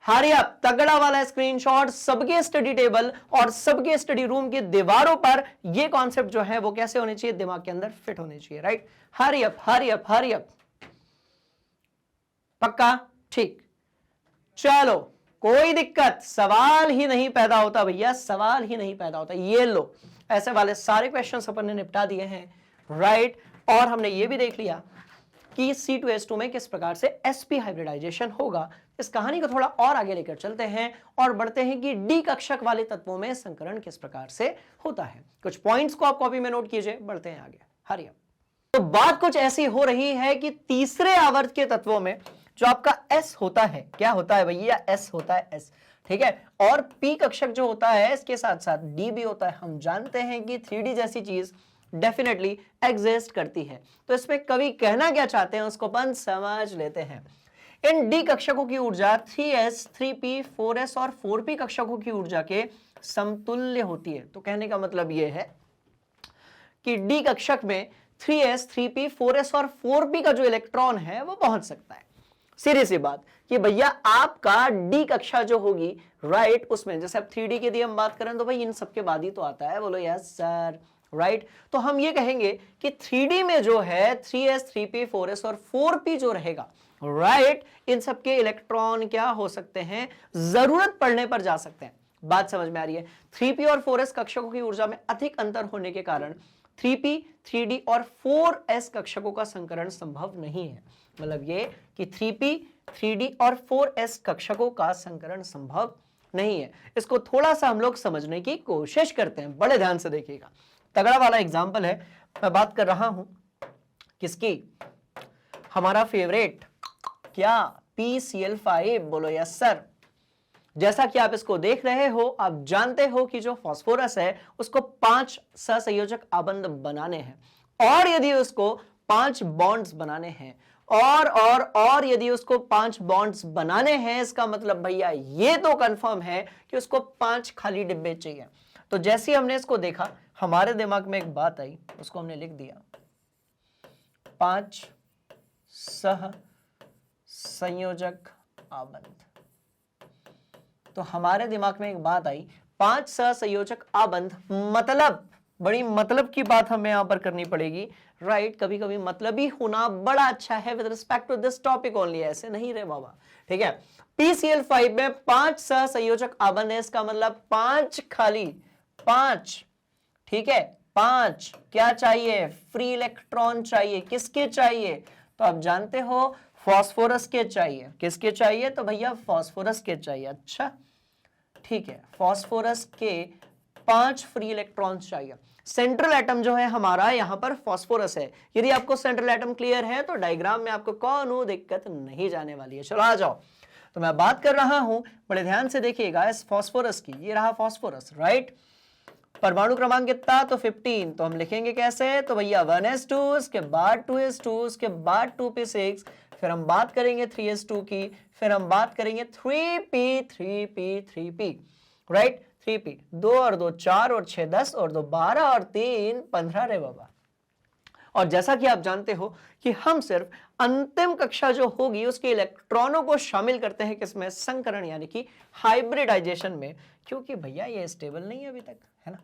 हरी अप, तगड़ा वाला स्क्रीनशॉट, सबके स्टडी टेबल और सबके स्टडी रूम की दीवारों पर ये कॉन्सेप्ट जो है वो कैसे होने चाहिए, दिमाग के अंदर फिट होने चाहिए, right? Hurry up, hurry up, hurry up. पक्का? ठीक, चलो कोई दिक्कत, सवाल ही नहीं पैदा होता भैया, सवाल ही नहीं पैदा होता। ये लो, ऐसे वाले सारे क्वेश्चंस अपन ने निपटा दिए हैं, राइट। और हमने ये भी देख लिया कि C2H2 में किस प्रकार से sp हाइब्रिडाइजेशन होगा। इस कहानी को थोड़ा और आगे लेकर चलते हैं और बढ़ते हैं कि डी कक्षक वाले तत्वों में संकरण किस प्रकार से होता है। कुछ पॉइंट्स को आप कॉपी में नोट कीजिए, बढ़ते हैं आगे। हरिया, तो बात कुछ ऐसी हो रही है कि तीसरे आवर्त के तत्वों में जो आपका S होता है, क्या होता है भैया? S होता है, S, ठीक है। और P कक्षक जो होता है इसके साथ साथ D भी होता है। हम जानते हैं कि 3D जैसी चीज डेफिनेटली एग्जिस्ट करती है। तो इसमें कवि कहना क्या चाहते हैं उसको अपन समझ लेते हैं। इन D कक्षकों की ऊर्जा 3s, 3p, 4s और 4p कक्षकों की ऊर्जा के समतुल्य होती है। तो कहने का मतलब यह है कि D कक्षक में 3s, 3p, 4s और 4p का जो इलेक्ट्रॉन है वो पहुंच सकता है। सीधी सी बात कि भैया आपका डी कक्षा जो होगी, राइट, उसमें जैसे अब 3D की यदि हम बात करें तो भाई इन सबके बाद ही तो आता है, बोलो यस सर, राइट। तो हम ये कहेंगे कि 3D में जो है 3s, 3p, 4s और 4p जो रहेगा, राइट, इन सबके इलेक्ट्रॉन क्या हो सकते हैं? जरूरत पड़ने पर जा सकते हैं। बात समझ में आ रही है? 3p और 4s कक्षकों की ऊर्जा में अधिक अंतर होने के कारण 3p, 3d और 4s कक्षकों का संकरण संभव नहीं है। मतलब ये कि 3p, 3d और 4s कक्षकों का संकरण संभव नहीं है। इसको थोड़ा सा हम लोग समझने की कोशिश करते हैं, बड़े ध्यान से देखिएगा। तगड़ा वाला एग्जाम्पल है, मैं बात कर रहा हूं किसकी? हमारा फेवरेट क्या? PCl5, बोलो यस सर। जैसा कि आप इसको देख रहे हो, आप जानते हो कि जो फास्फोरस है उसको 5 सहसंयोजक आबंध बनाने हैं और यदि उसको 5 बॉन्ड्स बनाने हैं और यदि उसको 5 बॉन्ड्स बनाने हैं, इसका मतलब भैया ये तो कंफर्म है कि उसको 5 खाली डिब्बे चाहिए। तो जैसे हमने इसको देखा, हमारे दिमाग में एक बात आई, उसको हमने लिख दिया 5 सह संयोजक आबंध। तो हमारे दिमाग में एक बात आई, 5 सहसंयोजक आबंध, मतलब बड़ी मतलब की बात हमें यहां पर करनी पड़ेगी, राइट। कभी कभी मतलबी होना बड़ा अच्छा है with respect to this topic only, ऐसे नहीं रे बाबा, ठीक है। PCl5 में 5 सहसंयोजक आबंध है, इसका मतलब 5 खाली, 5, ठीक है, 5 क्या चाहिए? फ्री इलेक्ट्रॉन चाहिए। किसके चाहिए? तो आप जानते हो फास्फोरस के चाहिए। किसके चाहिए? तो भैया फास्फोरस के चाहिए। अच्छा, ठीक है, फास्फोरस के 5 फ्री इलेक्ट्रॉन्स चाहिए। सेंट्रल एटम जो है हमारा यहां पर फास्फोरस है। यदि आपको सेंट्रल एटम क्लियर है तो डायग्राम में आपको कोनो दिक्कत नहीं जाने वाली है। चलो आ जाओ। तो मैं बात कर रहा हूं, बड़े ध्यान से देखिएगा, इस फास्फोरस की। ये रहा फास्फोरस, राइट। परमाणु क्रमांक कितना? तो 15। तो हम लिखेंगे कैसे? तो भैया 1s2, उसके बाद 2s2, उसके बाद 2p6, फिर हम बात करेंगे 3s2 की, फिर हम बात करेंगे 3p, 3p, 3p, right. 3p, 2 और 2 4 और 6 10 और 2 12 और 3 15 रे बाबा। और जैसा कि आप जानते हो कि हम सिर्फ अंतिम कक्षा जो होगी उसके इलेक्ट्रॉनों को शामिल करते हैं किसमें? संकरण, यानी कि हाइब्रिडाइजेशन में, क्योंकि भैया ये स्टेबल नहीं है अभी तक, है ना,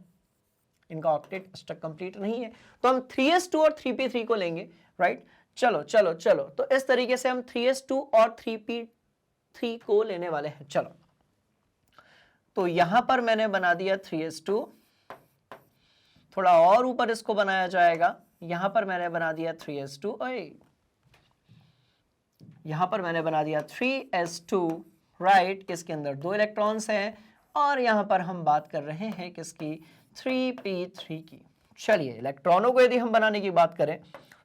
इनका ऑक्टेट स्ट्रक्चर कंप्लीट नहीं है। तो हम 3s2 और 3p3 को लेंगे, राइट। चलो चलो चलो, तो इस तरीके से हम 3s2 और 3p3 को लेने वाले हैं। चलो, तो यहां पर मैंने बना दिया 3s2, थोड़ा और ऊपर इसको बनाया जाएगा। यहां पर मैंने बना दिया 3s2, यहां पर मैंने बना दिया 3s2, राइट। इसके अंदर 2 इलेक्ट्रॉन्स हैं और यहां पर हम बात कर रहे हैं किसकी? 3p3 की। चलिए, इलेक्ट्रॉनों को यदि हम बनाने की बात करें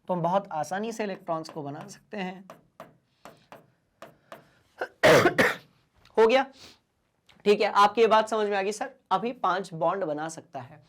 तो हम बहुत आसानी से इलेक्ट्रॉन्स को बना सकते हैं। हो गया, ठीक है। आपकी ये बात समझ में आ गई सर, अभी 5 बॉन्ड बना सकता है,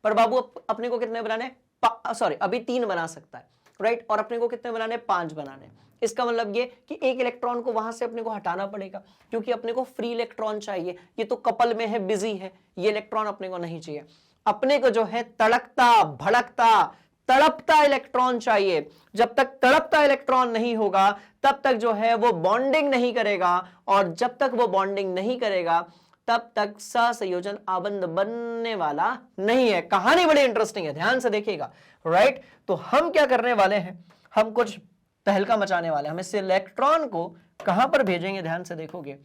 पर बाबू अपने को कितने बनाने? सॉरी, अभी 3 बना सकता है, राइट। और अपने को कितने बनाने? 5 बनाने। इसका मतलब ये कि एक इलेक्ट्रॉन को वहां से अपने को हटाना पड़ेगा, क्योंकि अपने को फ्री इलेक्ट्रॉन चाहिए। ये तो कपल में है, बिजी है, ये इलेक्ट्रॉन अपने को नहीं चाहिए। अपने को जो है तड़कता भड़कता तड़पता इलेक्ट्रॉन चाहिए। जब तक तड़पता इलेक्ट्रॉन नहीं होगा तब तक जो है वो बॉन्डिंग नहीं करेगा, और जब तक वो बॉन्डिंग नहीं करेगा तब तक सहसंयोजन आबंध बनने वाला नहीं है। कहानी बड़ी इंटरेस्टिंग है, ध्यान से देखिएगा, राइट। तो हम क्या करने वाले हैं, हम कुछ तहलका मचाने वाले। हम इस इलेक्ट्रॉन को कहां पर भेजेंगे, ध्यान से देखोगे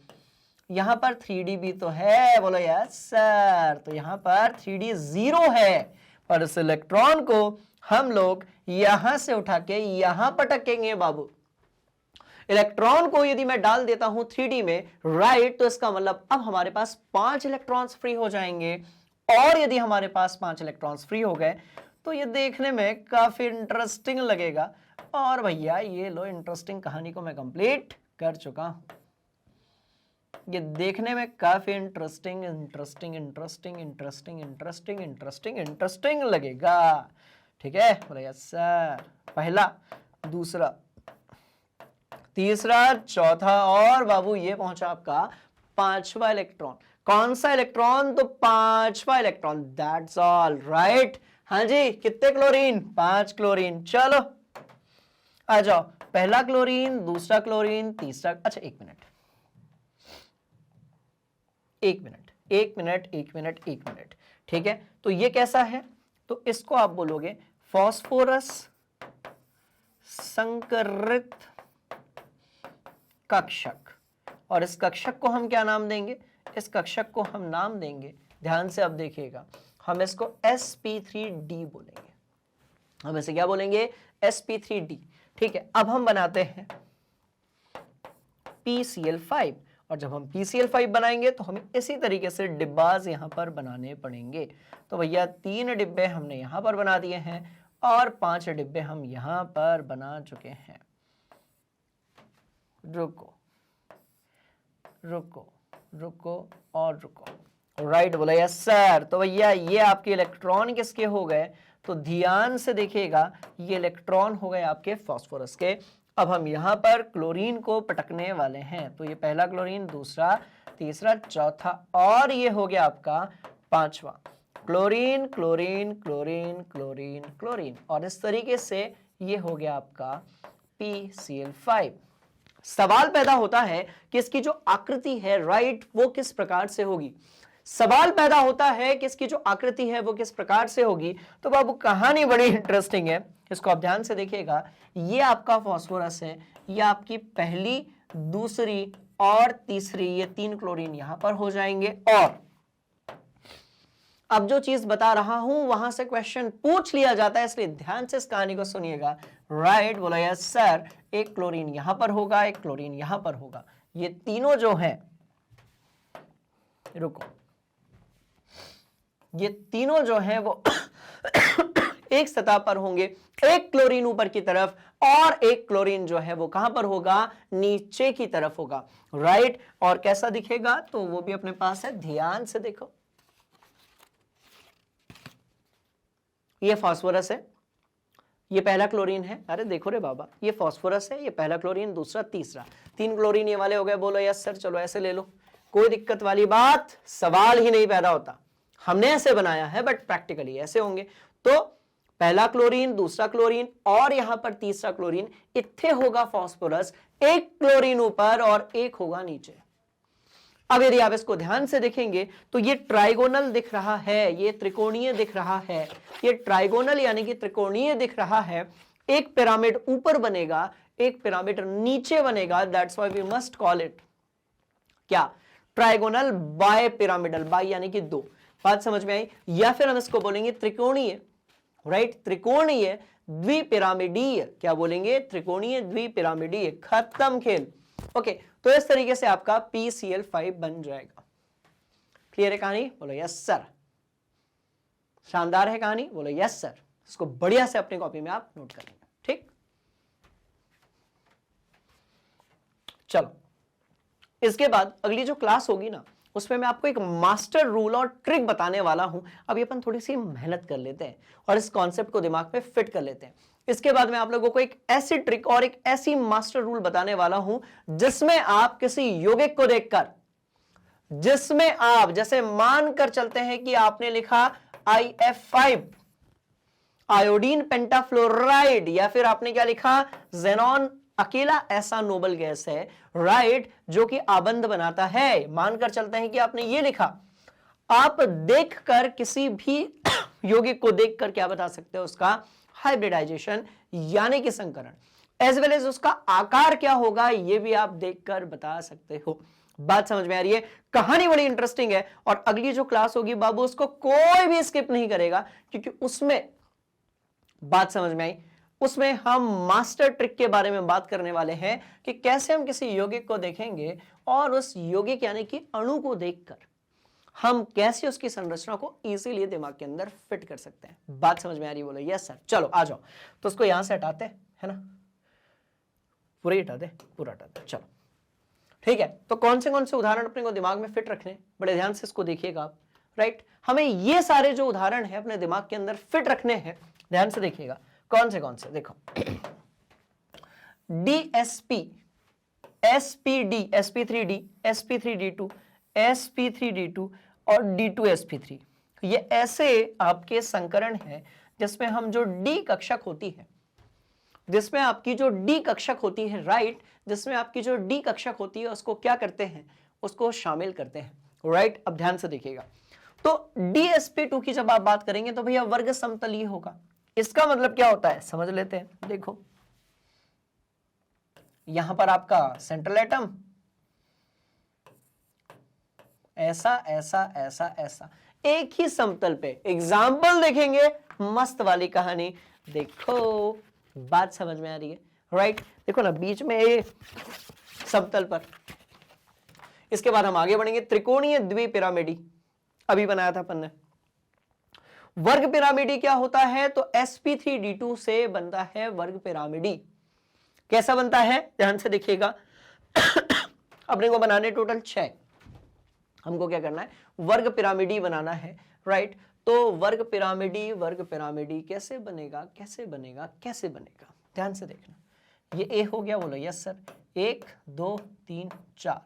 यहां पर 3D भी तो है, बोलो यस सर। तो यहां पर 3D 0 है, पर इस इलेक्ट्रॉन को हम लोग यहां से उठा के यहां पटकेंगे बाबू। इलेक्ट्रॉन को यदि मैं डाल देता हूं 3D में, राइट, तो इसका मतलब अब हमारे पास 5 इलेक्ट्रॉन्स फ्री हो जाएंगे। और यदि हमारे पास 5 इलेक्ट्रॉन्स फ्री हो गए तो ये देखने में काफी इंटरेस्टिंग लगेगा। और भैया ये लो, इंटरेस्टिंग कहानी को मैं कंप्लीट कर चुका हूं। ये देखने में काफी interesting interesting interesting interesting interesting interesting interesting लगेगा। ठीक है, बोले यस सर। पहला, दूसरा, तीसरा, चौथा और बाबू ये पहुंचा आपका 5वां इलेक्ट्रॉन। कौन सा इलेक्ट्रॉन? तो 5वां इलेक्ट्रॉन। That's all right. हाँ जी, कितने क्लोरीन? 5 क्लोरीन। चलो आ जाओ, पहला क्लोरीन, दूसरा क्लोरीन, तीसरा। अच्छा एक मिनट, एक मिनट, एक मिनट, एक मिनट, एक मिनट। ठीक है, तो ये कैसा है? तो इसको आप बोलोगे फास्फोरस संकरित कक्षक। और इस कक्षक को हम क्या नाम देंगे? इस कक्षक को हम नाम देंगे, ध्यान से अब देखिएगा, हम इसको sp3d बोलेंगे। हम इसे क्या बोलेंगे? sp3d। ठीक है, अब हम बनाते हैं PCl5। और जब हम PCl5 बनाएंगे तो हमें इसी तरीके से डिब्बाज यहां पर बनाने पड़ेंगे। तो भैया 3 डिब्बे हमने यहां पर बना दिए हैं और 5 डिब्बे हम यहां पर बना चुके हैं। रुको रुको रुको और रुको। राइट, बोला यस सर। तो भैया ये आपके इलेक्ट्रॉन किसके हो गए? तो ध्यान से देखिएगा, ये इलेक्ट्रॉन हो गए आपके फास्फोरस के। अब हम यहां पर क्लोरीन को पटकने वाले हैं। तो ये पहला क्लोरीन, दूसरा, तीसरा, चौथा और ये हो गया आपका 5वां। Chlorine chlorine chlorine chlorine chlorine. और इस तरीके से ये हो गया आपका PCl5। सवाल पैदा होता है कि इसकी जो आकृति है, राइट, वो किस प्रकार से होगी। सवाल पैदा होता है कि इसकी जो आकृति है वो किस प्रकार से होगी। तो बाबू कहानी बड़ी इंटरेस्टिंग है, इसको आप ध्यान से देखिएगा। ये आपका फास्फोरस है, ये आपकी पहली, दूसरी और तीसरी, ये 3 क्लोरीन यहां पर हो जाएंगे। और अब जो चीज बता रहा हूं वहां से क्वेश्चन पूछ लिया जाता है, इसलिए ध्यान से इस कहानी को सुनिएगा। राइट, बोला यस सर। एक क्लोरीन यहां पर होगा, एक क्लोरीन यहां पर होगा। ये तीनों जो हैं, रुको, ये तीनों जो हैं वो एक सतह पर होंगे। एक क्लोरीन ऊपर की तरफ और एक क्लोरीन जो है वो कहां पर होगा? नीचे की तरफ होगा। राइट, और कैसा दिखेगा? तो वो भी अपने पास है, ध्यान से देखो। ये फास्फोरस है, ये पहला क्लोरीन है। अरे देखो रे बाबा, ये फास्फोरस है, ये पहला क्लोरीन, दूसरा, तीसरा, 3 क्लोरीन ये वाले हो गए। बोलो यस सर, चलो ऐसे ले लो, कोई दिक्कत वाली बात, सवाल ही नहीं पैदा होता। हमने ऐसे बनाया है बट प्रैक्टिकली ऐसे होंगे। तो पहला क्लोरीन, दूसरा क्लोरीन और यहां पर तीसरा क्लोरीन, इत्थे होगा फास्फोरस, एक क्लोरीन ऊपर और एक होगा नीचे। अब यदि आप इसको ध्यान से देखेंगे तो ये ट्राइगोनल दिख रहा है, ये त्रिकोणीय दिख रहा है। ये ट्राइगोनल यानी कि त्रिकोणीय दिख रहा है। एक पिरामिड ऊपर बनेगा, एक पिरामिड नीचे बनेगा। That's why we must call it क्या? Trigonal bipyramidal. बाय यानी कि 2। बात समझ में आई? या फिर हम इसको बोलेंगे त्रिकोणीय। राइट, त्रिकोणीय द्विपिरामिडीय। क्या बोलेंगे? त्रिकोणीय द्विपिरामिडीय। खत्म खेल। ओके, तो इस तरीके से आपका PCl5 बन जाएगा। क्लियर है कहानी? बोलो यस सर। शानदार है कहानी? बोलो यस सर। इसको बढ़िया से अपनी कॉपी में आप नोट कर लेंगे। ठीक, चलो इसके बाद अगली जो क्लास होगी ना, उसमें मैं आपको एक मास्टर रूल और ट्रिक बताने वाला हूं। अभी अपन थोड़ी सी मेहनत कर लेते हैं और इस कॉन्सेप्ट को दिमाग में फिट कर लेते हैं। इसके बाद मैं आप लोगों को एक ऐसी ट्रिक और एक ऐसी मास्टर रूल बताने वाला हूं जिसमें आप किसी यौगिक को देखकर, जिसमें आप जैसे मानकर चलते हैं कि आपने लिखा IF5 आयोडीन पेंटाफ्लोराइड, या फिर आपने क्या लिखा? ज़ेनॉन। अकेला ऐसा नोबल गैस है, राइट, जो कि आबंध बनाता है। मानकर चलते हैं कि आपने ये लिखा। आप देखकर किसी भी यौगिक को देखकर क्या बता सकते हो? उसका हाइब्रिडाइजेशन यानी कि संकरण। एज वेल एज उसका आकार क्या होगा ये भी आप देखकर बता सकते हो। बात समझ में आ रही है? कहानी बड़ी इंटरेस्टिंग है और अगली जो क्लास होगी बाबू उसको कोई भी स्किप नहीं करेगा, क्योंकि उसमें, बात समझ में आई, उसमें हम मास्टर ट्रिक के बारे में बात करने वाले हैं कि कैसे हम किसी यौगिक को देखेंगे और उस यौगिक यानी कि अणु को देखकर हम कैसे उसकी संरचना को इजीली दिमाग के अंदर फिट कर सकते हैं। बात समझ में आ रही है? बोलो यस सर। चलो आ जाओ, तो उसको यहां से हटाते हैं, है ना, पूरा हटा दे, पूरा हटा दे। चलो ठीक है, तो कौन से उदाहरण अपने को दिमाग में फिट रखने, बड़े ध्यान से इसको देखिएगा आप। राइट, हमें ये सारे जो उदाहरण है अपने दिमाग के अंदर फिट रखने हैं, ध्यान से देखिएगा। कौन से देखो, DSP, SPD, sp3d, sp3d2, sp3d2 और D2sp3, ये ऐसे आपके संकरण हैं जिसमें हम जो D कक्षक होती है, जिसमें आपकी जो D कक्षक होती है, राइट, जिसमें आपकी जो D कक्षक होती है उसको क्या करते हैं, उसको शामिल करते हैं। राइट, अब ध्यान से देखिएगा, तो DSP2 की जब आप बात करेंगे तो भैया वर्ग समतलीय होगा। इसका मतलब क्या होता है समझ लेते हैं। देखो यहां पर आपका सेंट्रल एटम ऐसा ऐसा ऐसा ऐसा एक ही समतल पे, एग्जाम्पल देखेंगे, मस्त वाली कहानी। देखो बात समझ में आ रही है? राइट, देखो ना बीच में ये समतल पर, इसके बाद हम आगे बढ़ेंगे। त्रिकोणीय द्विपिरामिडी अभी बनाया था अपन ने। वर्ग पिरामिडी क्या होता है, तो sp3d2 से बनता है वर्ग पिरामिडी। कैसा बनता है ध्यान से देखिएगा। अपने को बनाने टोटल 6, हमको क्या करना है, वर्ग पिरामिडी बनाना है। राइट, तो वर्ग पिरामिडी कैसे बनेगा, कैसे बनेगा, कैसे बनेगा, ध्यान से देखना। ये ए हो गया, बोलो यस सर। 1 2 3 4,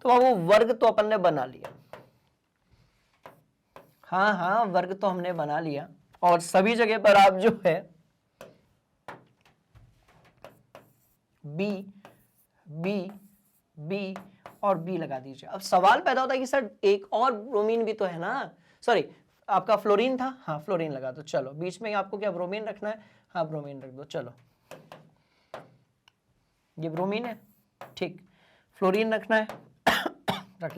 तो बाबू वर्ग तो अपन ने बना लिया। हाँ, वर्ग तो हमने बना लिया, और सभी जगह पर आप जो है बी बी बी और बी लगा दीजिए। अब सवाल पैदा होता है कि सर एक और ब्रोमीन भी तो है ना, सॉरी आपका फ्लोरीन था, हाँ फ्लोरीन लगा दो। चलो बीच में आपको क्या ब्रोमीन रखना है, हाँ ब्रोमीन रख दो। चलो ये ब्रोमीन है, ठीक, फ्लोरीन रखना है, रख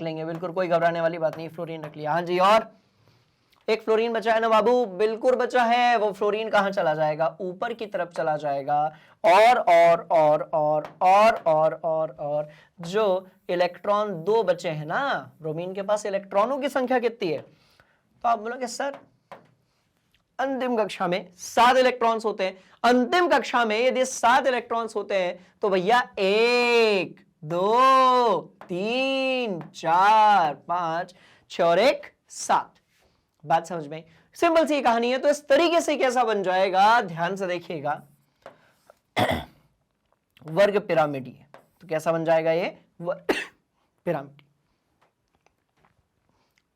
लेंगे, बिल्कुल कोई घबराने वाली बात नहीं, फ्लोरीन रख लिया। हाँ जी, और एक फ्लोरीन बचा है ना बाबू, बिल्कुल बचा है। वो फ्लोरीन कहां चला जाएगा, ऊपर की तरफ चला जाएगा। और जो इलेक्ट्रॉन 2 बचे हैं ना, ब्रोमीन के पास इलेक्ट्रॉनों की संख्या कितनी है, तो आप बोलोगे सर अंतिम कक्षा में 7 इलेक्ट्रॉन्स होते हैं। अंतिम कक्षा में यदि 7 इलेक्ट्रॉन्स होते हैं तो भैया 1 2 3 4 5 6 और 1 7। बात समझ में? सिंपल सी कहानी है। तो इस तरीके से कैसा बन जाएगा, ध्यान से देखिएगा, वर्ग पिरामिडी है। तो कैसा बन जाएगा ये वर्ग पिरामिडी।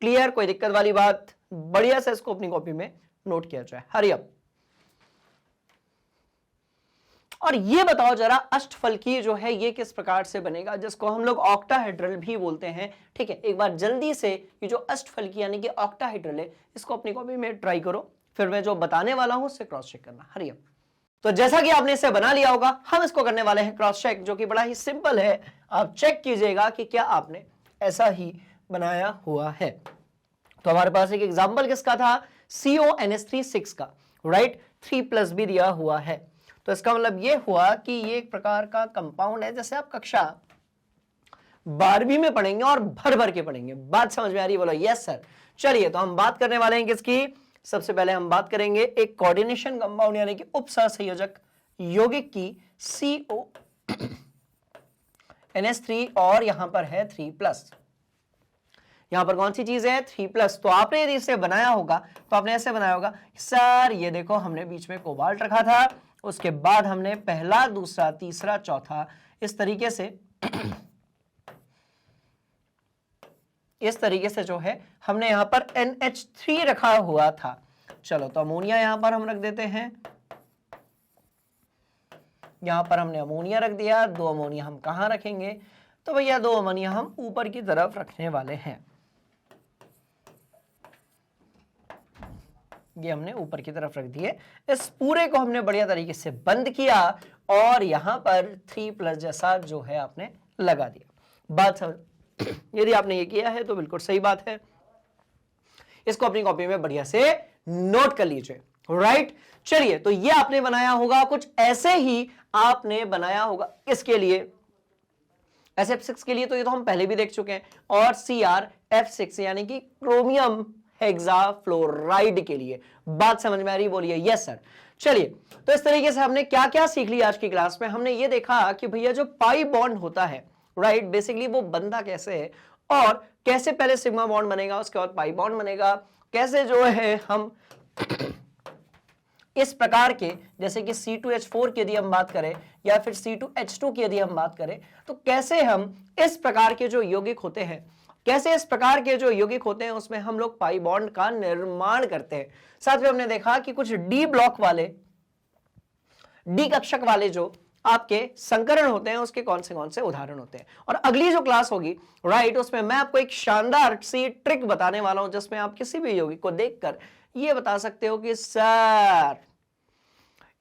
क्लियर, कोई दिक्कत वाली बात? बढ़िया से इसको अपनी कॉपी में नोट किया जाए। Hurry up. और ये बताओ जरा अष्टफलकीय जो है ये किस प्रकार से बनेगा, जिसको हम लोग ऑक्टाहेड्रल भी बोलते हैं। ठीक है, एक बार जल्दी से ये जो अष्टफलकीय यानी कि ऑक्टाहेड्रल है इसको अपनी कॉपी में ट्राई करो, फिर मैं जो बताने वाला हूं उससे क्रॉस चेक करना। Hurry up. तो जैसा कि आपने इसे बना लिया होगा, हम इसको करने वाले हैं क्रॉस चेक, जो कि बड़ा ही सिंपल है। आप चेक कीजिएगा कि क्या आपने ऐसा ही बनाया हुआ है। तो हमारे पास एक एग्जाम्पल किसका था, CONH3 का, राइट, 3+ भी दिया हुआ है। तो इसका मतलब ये हुआ कि ये एक प्रकार का कंपाउंड है, जैसे आप कक्षा 12वीं में पढ़ेंगे और भर भर के पढ़ेंगे। बात समझ में आ रही है? बोलो यस सर। चलिए, तो हम बात करने वाले हैं किसकी, सबसे पहले हम बात करेंगे एक कोऑर्डिनेशन कंपाउंड यानी कि उपसहसंयोजक यौगिक की, CONH3 और यहां पर है 3+। यहां पर कौन सी चीज है, 3+। तो आपने यदि इसे बनाया होगा तो आपने ऐसे बनाया होगा, सर ये देखो हमने बीच में कोबाल्ट रखा था, उसके बाद हमने पहला दूसरा तीसरा चौथा इस तरीके से जो है हमने यहां पर NH3 रखा हुआ था। चलो तो अमोनिया यहां पर हम रख देते हैं, यहां पर हमने अमोनिया रख दिया। 2 अमोनिया हम कहां रखेंगे, तो भैया 2 अमोनिया हम ऊपर की तरफ रखने वाले हैं। ये हमने ऊपर की तरफ रख दिए, इस पूरे को हमने बढ़िया तरीके से बंद किया और यहां पर 3+ जैसा जो है आपने लगा दिया। बात समझ, यदि आपने ये किया है तो बिल्कुल सही बात है, इसको अपनी कॉपी में बढ़िया से नोट कर लीजिए। राइट, चलिए, तो ये आपने बनाया होगा, कुछ ऐसे ही आपने बनाया होगा इसके लिए, SF6 के लिए तो ये तो हम पहले भी देख चुके हैं, और CrF6 यानी कि क्रोमियम हेक्साफ्लोराइड के लिए। बात समझ में आ रही, बोलिए यस सर। चलिए, तो इस तरीके से हमने क्या क्या सीख लिया आज की क्लास में। हमने ये देखा कि भैया जो पाई बॉन्ड होता है, राइट, बेसिकली वो बनता कैसे है और कैसे पहले सिग्मा बॉन्ड बनेगा, उसके बाद पाई बॉन्ड बनेगा, कैसे जो है हम इस प्रकार के, जैसे कि C2H4 की यदि हम बात करें या फिर C2H2 की यदि हम बात करें, तो कैसे हम इस प्रकार के जो यौगिक होते हैं, कैसे इस प्रकार के जो यौगिक होते हैं उसमें हम लोग पाई बॉन्ड का निर्माण करते हैं। साथ में हमने देखा कि कुछ डी ब्लॉक वाले, डी कक्षक वाले जो आपके संकरण होते हैं उसके कौन से उदाहरण होते हैं। और अगली जो क्लास होगी, राइट, उसमें मैं आपको एक शानदार सी ट्रिक बताने वाला हूं जिसमें आप किसी भी यौगिक को देखकर ये बता सकते हो कि सर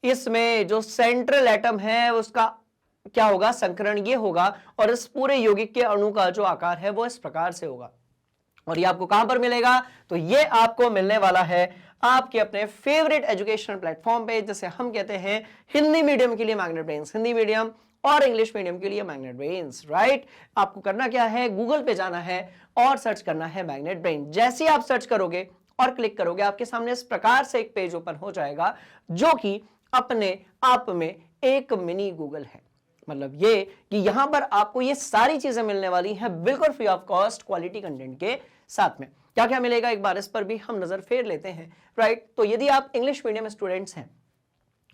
इसमें जो सेंट्रल एटम है उसका क्या होगा, संकरण ये होगा, और इस पूरे यौगिक के अणु का जो आकार है वो इस प्रकार से होगा। और ये आपको कहां पर मिलेगा, तो ये आपको मिलने वाला है आपके अपने फेवरेट एजुकेशनल प्लेटफॉर्म पे, जिसे हम कहते हैं हिंदी मीडियम के लिए मैग्नेट ब्रेन्स, हिंदी मीडियम और इंग्लिश मीडियम के लिए मैग्नेट ब्रेन्स। राइट, आपको करना क्या है, गूगल पे जाना है और सर्च करना है मैग्नेट ब्रेन। जैसे ही आप सर्च करोगे और क्लिक करोगे, आपके सामने इस प्रकार से एक पेज ओपन हो जाएगा जो कि अपने आप में एक मिनी गूगल है। मतलब ये कि यहां पर आपको ये सारी चीजें मिलने वाली हैं बिल्कुल free of cost, quality content के साथ में। क्या क्या मिलेगा एक बार इस पर भी हम नजर फेर लेते हैं। राइट, तो यदि आप इंग्लिश मीडियम स्टूडेंट्स हैं,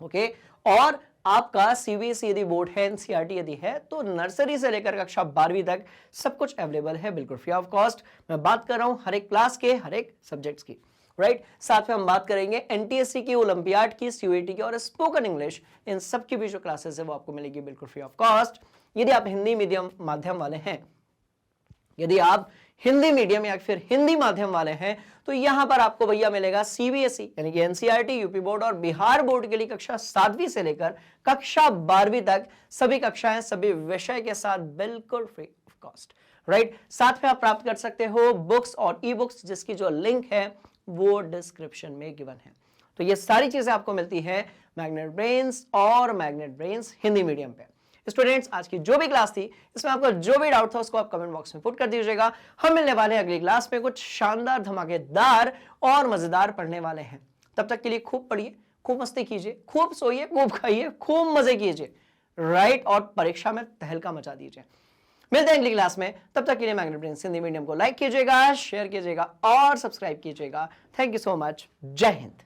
ओके, और आपका CBSE यदि बोर्ड है, NCERT यदि है, तो नर्सरी से लेकर कक्षा 12वीं तक सब कुछ अवेलेबल है बिल्कुल फ्री ऑफ कॉस्ट। मैं बात कर रहा हूं हर एक क्लास के, हर एक सब्जेक्ट्स की। राइट, साथ में हम बात करेंगे NTSC की, ओलंपियाड की, CUET की और स्पोकन इंग्लिश, इन सब की भी जो क्लासेस है वो आपको मिलेगी बिल्कुल फ्री ऑफ कॉस्ट। यदि आप हिंदी मीडियम माध्यम वाले हैं, यदि आप हिंदी मीडियम या फिर हिंदी माध्यम वाले हैं, तो यहां पर आपको भैया मिलेगा CBSE यानी कि NCERT, यूपी बोर्ड और बिहार बोर्ड के लिए कक्षा 7वीं से लेकर कक्षा 12वीं तक सभी कक्षाएं, सभी विषय के साथ बिल्कुल फ्री ऑफ कॉस्ट। राइट, साथ में आप प्राप्त कर सकते हो बुक्स और ई बुक्स, जिसकी जो लिंक है वो डिस्क्रिप्शन में गिवन है। तो ये सारी चीजें आपको मिलती है मैग्नेट ब्रेन्स और मैग्नेट ब्रेन्स हिंदी मीडियम पे। स्टूडेंट्स, आज की जो भी क्लास थी इसमें आपको जो भी डाउट था उसको आप कमेंट बॉक्स में पुट कर दीजिएगा। हम मिलने वाले हैं अगली क्लास में, कुछ शानदार, धमाकेदार और मजेदार पढ़ने वाले हैं। तब तक के लिए खूब पढ़िए, खूब मस्ती कीजिए, खूब सोइए, खूब खाइए, खूब मजे कीजिए। राइट, और परीक्षा में तहलका मचा दीजिए। मिलते हैं अगली क्लास में, तब तक के लिए मैग्नेट ब्रेन्स हिंदी मीडियम को लाइक कीजिएगा, शेयर कीजिएगा और सब्सक्राइब कीजिएगा। Thank you so much. जय हिंद।